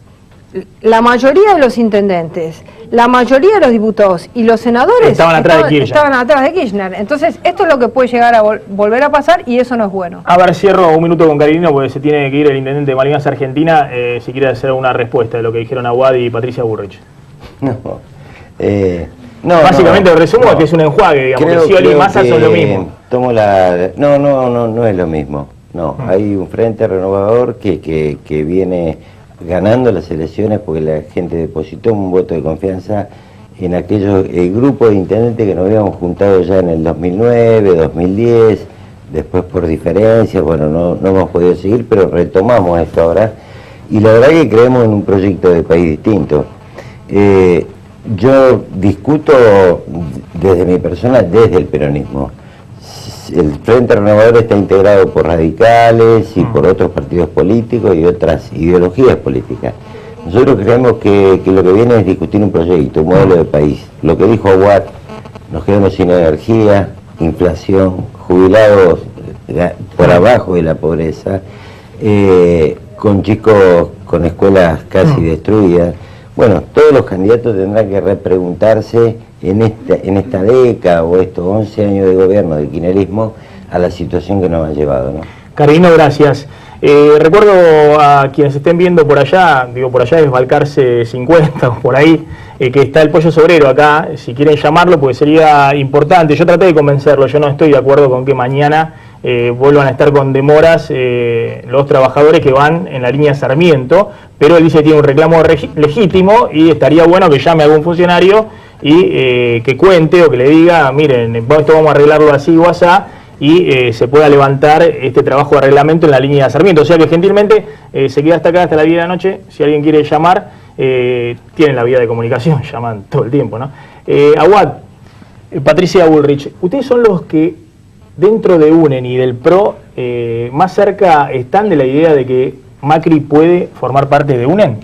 [SPEAKER 11] la mayoría de los intendentes, la mayoría de los diputados y los senadores estaban atrás de Kirchner. Entonces, esto es lo que puede llegar a volver a pasar, y eso no es bueno.
[SPEAKER 1] A ver, cierro un minuto con Carinino porque se tiene que ir el intendente de Malvinas Argentina, si quiere hacer una respuesta de lo que dijeron Aguad y Patricia Bullrich.
[SPEAKER 9] No,
[SPEAKER 1] Básicamente, resumo, que es un enjuague, digamos, que Scioli y Massa son lo mismo.
[SPEAKER 9] No es lo mismo. No, hay un frente renovador que viene ganando las elecciones porque la gente depositó un voto de confianza en aquellos grupos de intendentes que nos habíamos juntado ya en el 2009, 2010, después por diferencias, bueno, no hemos podido seguir, pero retomamos esto ahora, y la verdad que creemos en un proyecto de país distinto. Yo discuto desde mi persona, desde el peronismo. El Frente Renovador está integrado por radicales y por otros partidos políticos y otras ideologías políticas. Nosotros creemos que lo que viene es discutir un proyecto, un modelo de país. Lo que dijo Aguad, nos quedamos sin energía, inflación, jubilados por abajo de la pobreza, con chicos con escuelas casi destruidas. Bueno, todos los candidatos tendrán que repreguntarse en esta década o estos 11 años de gobierno del kirchnerismo a la situación que nos ha llevado, ¿no?
[SPEAKER 1] Carino, gracias. Recuerdo a quienes estén viendo por allá, digo por allá es Balcarce 50 o por ahí, que está el Pollo Sobrero acá, si quieren llamarlo, pues sería importante. Yo traté de convencerlo, yo no estoy de acuerdo con que mañana vuelvan a estar con demoras los trabajadores que van en la línea Sarmiento, pero él dice que tiene un reclamo legítimo y estaría bueno que llame a algún funcionario y que cuente o que le diga, miren, esto vamos a arreglarlo así o asá, y se pueda levantar este trabajo de reglamento en la línea de Sarmiento. O sea que gentilmente se queda hasta acá, hasta la 10 de la noche. Si alguien quiere llamar, tienen la vía de comunicación, llaman todo el tiempo, ¿no? Aguad, Patricia Bullrich, ustedes son los que dentro de UNEN y del PRO más cerca están de la idea de que Macri puede formar parte de UNEN.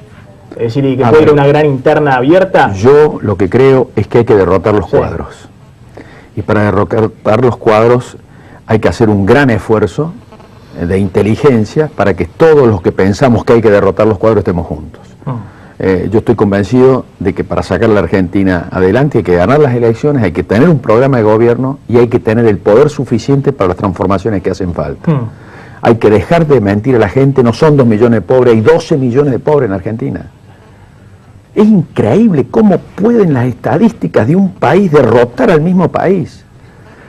[SPEAKER 1] Es decir, y que puede ir una gran interna abierta.
[SPEAKER 10] Yo lo que creo es que hay que derrotar los cuadros. Y para derrotar los cuadros hay que hacer un gran esfuerzo de inteligencia para que todos los que pensamos que hay que derrotar los cuadros estemos juntos. Yo estoy convencido de que para sacar a la Argentina adelante hay que ganar las elecciones, hay que tener un programa de gobierno y hay que tener el poder suficiente para las transformaciones que hacen falta. Hay que dejar de mentir a la gente, no son 2 millones de pobres, hay 12 millones de pobres en Argentina. Es increíble cómo pueden las estadísticas de un país derrotar al mismo país.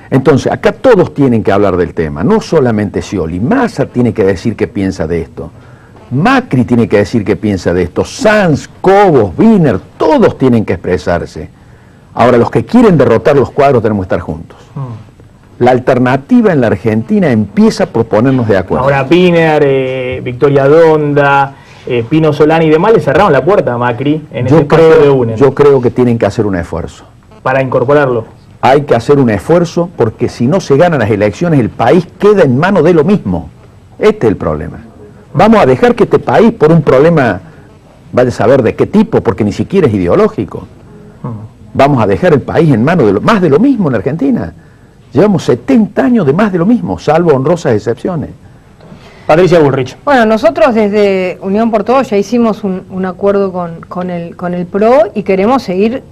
[SPEAKER 10] Entonces, acá todos tienen que hablar del tema, no solamente Scioli. Massa tiene que decir qué piensa de esto. Macri tiene que decir qué piensa de esto. Sanz, Cobos, Wiener, todos tienen que expresarse. Ahora, los que quieren derrotar los cuadros tenemos que estar juntos. La alternativa en la Argentina empieza por ponernos de acuerdo.
[SPEAKER 1] Ahora, Wiener, Victoria Donda, Pino Solani y demás le cerraron la puerta a Macri en ese espacio de UNEN.
[SPEAKER 10] Yo creo que tienen que hacer un esfuerzo.
[SPEAKER 1] Para incorporarlo.
[SPEAKER 10] Hay que hacer un esfuerzo porque si no se ganan las elecciones el país queda en manos de lo mismo. Este es el problema. Vamos a dejar que este país por un problema, vaya a saber de qué tipo, porque ni siquiera es ideológico. Vamos a dejar el país en manos de más de lo mismo en Argentina. Llevamos 70 años de más de lo mismo, salvo honrosas excepciones.
[SPEAKER 1] Patricia Bullrich.
[SPEAKER 11] Bueno, nosotros desde Unión por Todos ya hicimos un acuerdo con el PRO y queremos seguir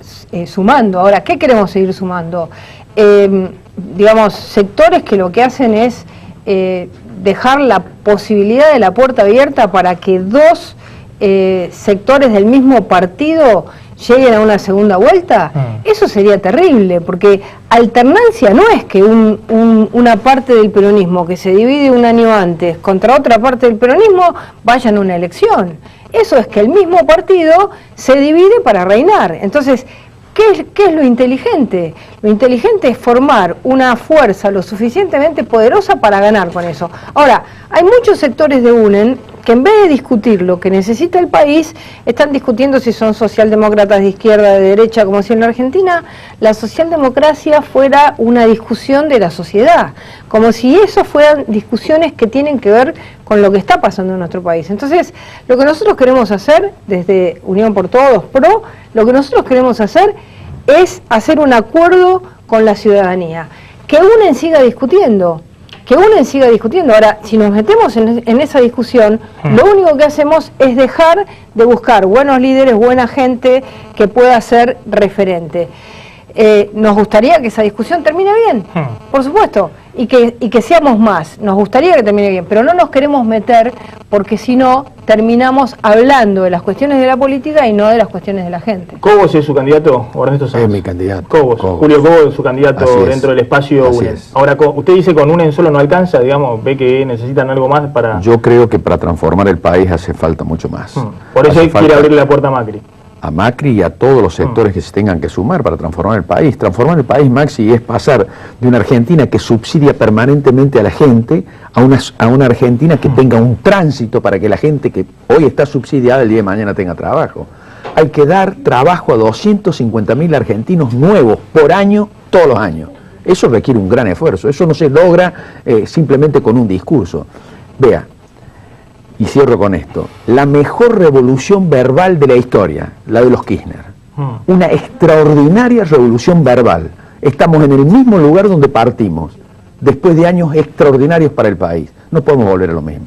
[SPEAKER 11] sumando. Ahora, ¿qué queremos seguir sumando? Digamos, sectores que lo que hacen es dejar la posibilidad de la puerta abierta para que dos sectores del mismo partido lleguen a una segunda vuelta. Eso sería terrible, porque alternancia no es que una parte del peronismo que se divide un año antes contra otra parte del peronismo vayan a una elección. Eso es que el mismo partido se divide para reinar. Entonces, ¿qué es lo inteligente? Lo inteligente es formar una fuerza lo suficientemente poderosa para ganar con eso. Ahora, hay muchos sectores de UNEN que en vez de discutir lo que necesita el país, están discutiendo si son socialdemócratas de izquierda, de derecha, como si en la Argentina la socialdemocracia fuera una discusión de la sociedad, como si eso fueran discusiones que tienen que ver con lo que está pasando en nuestro país. Entonces, lo que nosotros queremos hacer, desde Unión por Todos, PRO, lo que nosotros queremos hacer es hacer un acuerdo con la ciudadanía, que UNEN siga discutiendo. Ahora, si nos metemos en esa discusión, lo único que hacemos es dejar de buscar buenos líderes, buena gente que pueda ser referente. nos gustaría que esa discusión termine bien, por supuesto, y que seamos más. Nos gustaría que termine bien, pero no nos queremos meter porque si no terminamos hablando de las cuestiones de la política y no de las cuestiones de la gente.
[SPEAKER 1] ¿Cobos es su candidato?
[SPEAKER 10] Es mi candidato.
[SPEAKER 1] Cobos. Julio Cobos es su candidato dentro del espacio UNED. Ahora, usted dice con UNED solo no alcanza, digamos, ve que necesitan algo más para...
[SPEAKER 10] Yo creo que para transformar el país hace falta mucho más.
[SPEAKER 1] Por eso quiere abrirle la puerta a Macri.
[SPEAKER 10] A Macri y a todos los sectores que se tengan que sumar para transformar el país. Transformar el país, Maxi, es pasar de una Argentina que subsidia permanentemente a la gente a una Argentina que tenga un tránsito para que la gente que hoy está subsidiada el día de mañana tenga trabajo. Hay que dar trabajo a 250.000 argentinos nuevos por año, todos los años. Eso requiere un gran esfuerzo. Eso no se logra simplemente con un discurso. Vea, y cierro con esto, la mejor revolución verbal de la historia, la de los Kirchner. Una extraordinaria revolución verbal. Estamos en el mismo lugar donde partimos, después de años extraordinarios para el país. No podemos volver a lo mismo.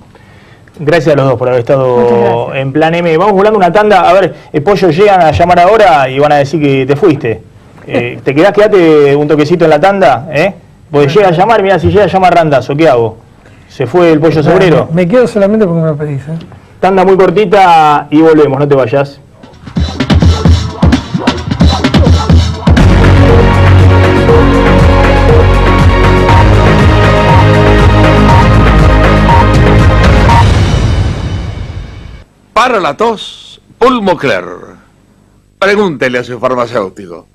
[SPEAKER 1] Gracias a los dos por haber estado en Plan M. Vamos volando una tanda. A ver, Pollo, llegan a llamar ahora y van a decir que te fuiste. ¿Te quedás? Quedate un toquecito en la tanda, Porque llega a llamar, mira, si llega a llamar Randazo, ¿qué hago? ¿Se fue el Pollo Sobrero?
[SPEAKER 5] Me quedo solamente porque me lo pedís.
[SPEAKER 1] Tanda muy cortita y volvemos, no te vayas.
[SPEAKER 12] Para la tos, Pulmocler. Pregúntele a su farmacéutico.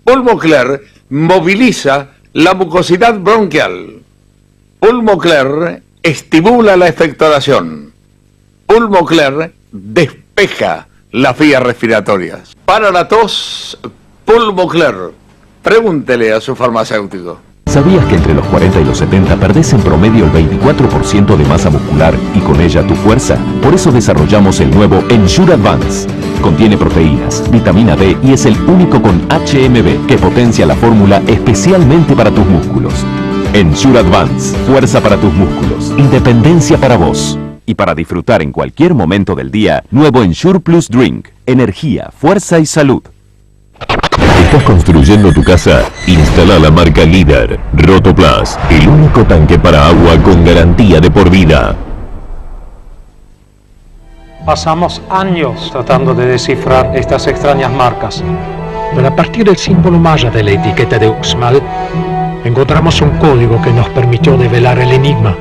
[SPEAKER 12] Pulmocler moviliza la mucosidad bronquial. Pulmocler estimula la expectoración. Pulmocler despeja las vías respiratorias. Para la tos, Pulmocler. Pregúntele a su farmacéutico.
[SPEAKER 13] ¿Sabías que entre los 40 y los 70 perdés en promedio el 24% de masa muscular y con ella tu fuerza? Por eso desarrollamos el nuevo Ensure Advance. Contiene proteínas, vitamina D y es el único con HMB que potencia la fórmula especialmente para tus músculos. Ensure Advance, fuerza para tus músculos, independencia para vos. Y para disfrutar en cualquier momento del día, nuevo Ensure Plus Drink, energía, fuerza y salud.
[SPEAKER 14] ¿Estás construyendo tu casa? Instala la marca líder, Rotoplas, el único tanque para agua con garantía de por vida.
[SPEAKER 15] Pasamos años tratando de descifrar estas extrañas marcas.
[SPEAKER 16] Pero a partir del símbolo maya de la etiqueta de Uxmal, encontramos un código que nos permitió develar el enigma.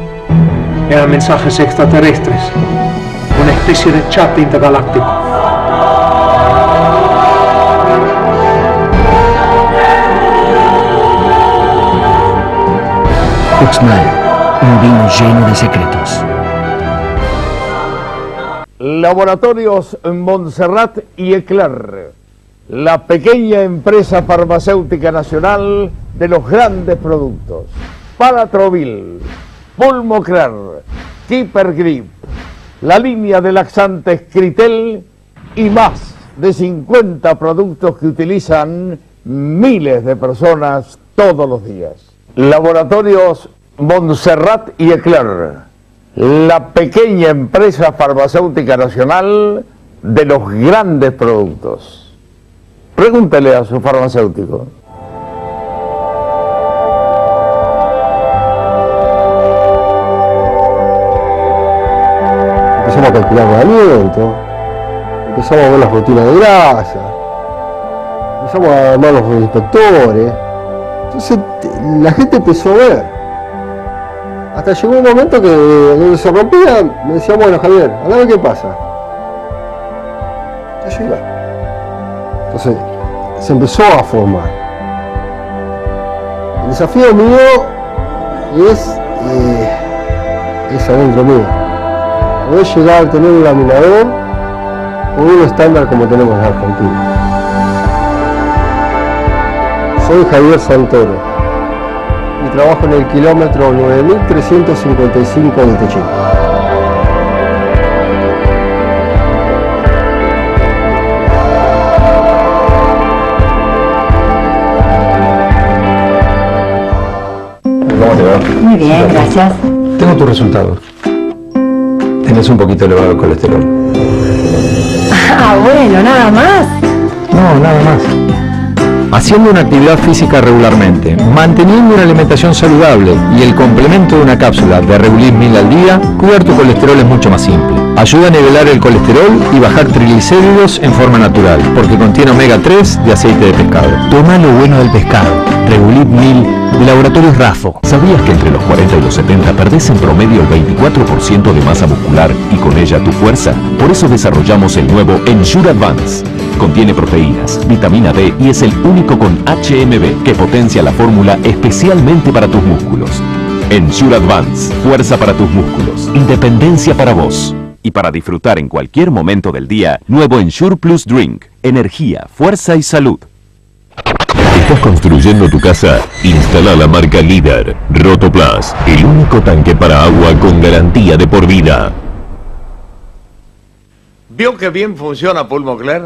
[SPEAKER 15] Eran mensajes extraterrestres, una especie de chat intergaláctico.
[SPEAKER 16] Uxmal, un vino lleno de secretos.
[SPEAKER 12] Laboratorios Montserrat y Eclar, la pequeña empresa farmacéutica nacional de los grandes productos. Palatrovil, Pulmocler, Keeper Grip, la línea de laxantes Critel y más de 50 productos que utilizan miles de personas todos los días. Laboratorios Montserrat y Ecler, la pequeña empresa farmacéutica nacional de los grandes productos. Pregúntele a su farmacéutico.
[SPEAKER 17] Empezamos a calcular rodamiento, empezamos a ver las rutinas de grasa, empezamos a armar los inspectores. Entonces la gente empezó a ver. Hasta llegó un momento que donde se rompía, me decía, bueno, Javier, a ver qué pasa. Yo iba. Entonces se empezó a formar. El desafío mío es adentro mío. Poder llegar a tener un laminador con un estándar como tenemos en Argentina. Soy Javier Santoro y trabajo en el kilómetro 9355 de Techín.
[SPEAKER 10] ¿Cómo te va?
[SPEAKER 18] Muy bien, gracias.
[SPEAKER 10] Tengo tu resultado. Tenés un poquito elevado el colesterol.
[SPEAKER 18] Ah, bueno, nada más.
[SPEAKER 10] No, nada más. haciendo una actividad física regularmente, manteniendo una alimentación saludable y el complemento de una cápsula de Regulip 1000 al día, cuidar tu colesterol es mucho más simple. Ayuda a nivelar el colesterol y bajar triglicéridos en forma natural, porque contiene omega 3 de aceite de pescado. Toma lo bueno del pescado. Regulip 1000 de Laboratorios Rafo.
[SPEAKER 13] ¿Sabías que entre los 40 y los 70 perdés en promedio el 24% de masa muscular y con ella tu fuerza? Por eso desarrollamos el nuevo Ensure Advance. Contiene proteínas, vitamina D y es el único con HMB que potencia la fórmula especialmente para tus músculos. Ensure Advance, fuerza para tus músculos, independencia para vos. Y para disfrutar en cualquier momento del día, nuevo Ensure Plus Drink, energía, fuerza y salud.
[SPEAKER 14] ¿Estás construyendo tu casa? Instala la marca líder, Rotoplas, el único tanque para agua con garantía de por vida.
[SPEAKER 12] ¿Vio que bien funciona Pulmocler?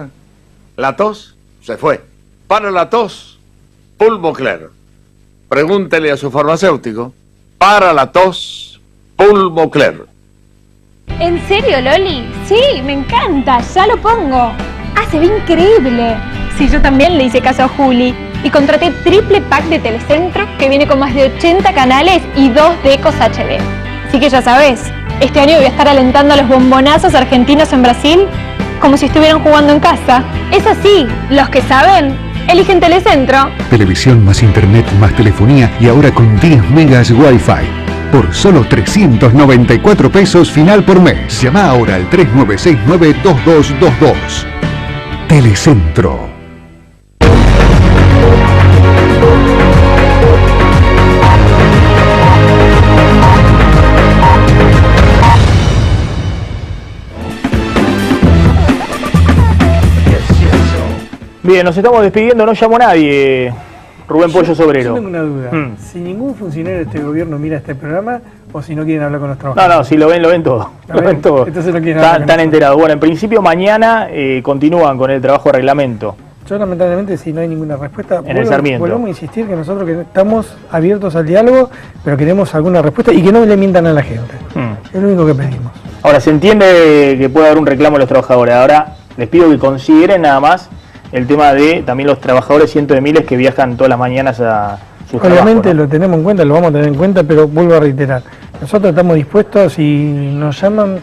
[SPEAKER 12] La tos se fue. Para la tos, Pulmocler. Pregúntele a su farmacéutico. Para la tos, Pulmocler.
[SPEAKER 18] ¿En serio, Loli? Sí, me encanta, ya lo pongo. Ah, se ve increíble. Sí, yo también le hice caso a Juli y contraté triple pack de Telecentro que viene con más de 80 canales y 2 de Ecos HD. Así que ya sabes, este año voy a estar alentando a los bombonazos argentinos en Brasil como si estuvieran jugando en casa. Es así, los que saben, eligen Telecentro.
[SPEAKER 19] Televisión más internet más telefonía y ahora con 10 megas Wi-Fi. Por solo 394 pesos final por mes. Llama ahora al 3969-2222. Telecentro.
[SPEAKER 1] Bien, nos estamos despidiendo, no llamó nadie. Rubén Pollo Sobrero.
[SPEAKER 5] Yo tengo una duda. Si ningún funcionario de este gobierno mira este programa o si no quieren hablar con los trabajadores.
[SPEAKER 1] No, si lo ven todo. Lo ven todo.
[SPEAKER 5] Entonces no quieren hablar.
[SPEAKER 1] Están enterados. Bueno, en principio mañana continúan con el trabajo de reglamento.
[SPEAKER 5] Yo lamentablemente si no hay ninguna respuesta,
[SPEAKER 1] en el Sarmiento.
[SPEAKER 5] Volvemos a insistir que nosotros que estamos abiertos al diálogo, pero queremos alguna respuesta y que no le mientan a la gente. Es lo único que pedimos.
[SPEAKER 1] Ahora, se entiende que puede haber un reclamo de los trabajadores. Ahora, les pido que consideren nada más el tema de también los trabajadores, cientos de miles que viajan todas las mañanas a sus trabajos.
[SPEAKER 5] Obviamente lo tenemos en cuenta, lo vamos a tener en cuenta, pero vuelvo a reiterar. Nosotros estamos dispuestos, si nos llaman,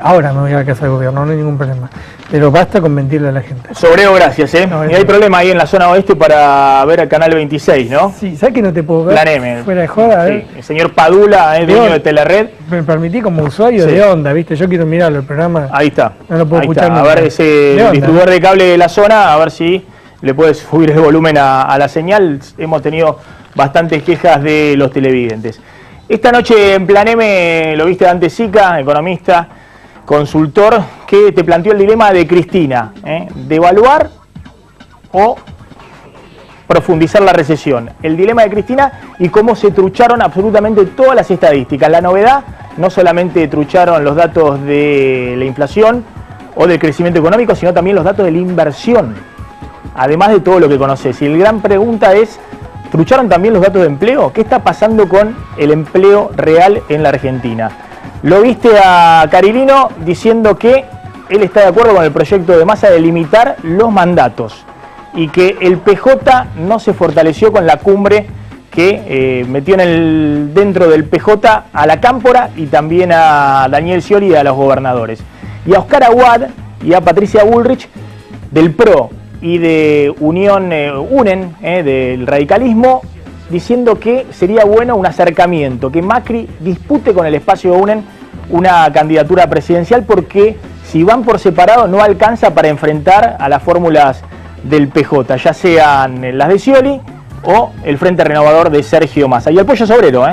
[SPEAKER 5] ahora me voy a la casa del gobierno, no hay ningún problema. Pero basta con mentirle a la gente.
[SPEAKER 1] Sobreo, gracias, No, y hay problema ahí en la zona oeste para ver el canal 26, ¿no?
[SPEAKER 5] Sí, ¿sabes que no te puedo ver?
[SPEAKER 1] Plan M.
[SPEAKER 5] Fuera de joda,
[SPEAKER 1] sí. El señor Padula, dueño de Telered.
[SPEAKER 5] Me permití como usuario de onda, ¿viste? Yo quiero mirarlo, el programa.
[SPEAKER 1] Ahí está.
[SPEAKER 5] No lo puedo escuchar
[SPEAKER 1] nunca. A ver ese distribuidor de cable de la zona, a ver si le puedes subir el volumen a la señal. Hemos tenido bastantes quejas de los televidentes. Esta noche en Plan M lo viste Dante Sica, economista, consultor, que te planteó el dilema de Cristina, devaluar o profundizar la recesión. El dilema de Cristina y cómo se trucharon absolutamente todas las estadísticas. La novedad, no solamente trucharon los datos de la inflación o del crecimiento económico, sino también los datos de la inversión, además de todo lo que conoces. Y la gran pregunta es, ¿trucharon también los datos de empleo? ¿Qué está pasando con el empleo real en la Argentina? Lo viste a Carilino diciendo que él está de acuerdo con el proyecto de Massa de limitar los mandatos y que el PJ no se fortaleció con la cumbre que metió dentro del PJ a la Cámpora y también a Daniel Scioli y a los gobernadores. Y a Oscar Aguad y a Patricia Bullrich del PRO y de Unión UNEN, del radicalismo, diciendo que sería bueno un acercamiento, que Macri dispute con el espacio UNEN una candidatura presidencial, porque si van por separado no alcanza para enfrentar a las fórmulas del PJ, ya sean las de Scioli o el Frente Renovador de Sergio Massa. Y el Pollo Sobrero,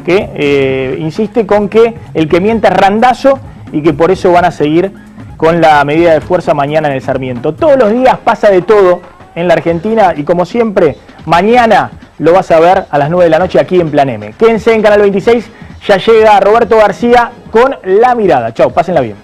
[SPEAKER 1] que insiste con que el que mienta es Randazzo y que por eso van a seguir con la medida de fuerza mañana en el Sarmiento. Todos los días pasa de todo en la Argentina y como siempre, mañana lo vas a ver a las 9 de la noche aquí en Plan M. Quédense en Canal 26, ya llega Roberto García con La Mirada. Chau, pásenla bien.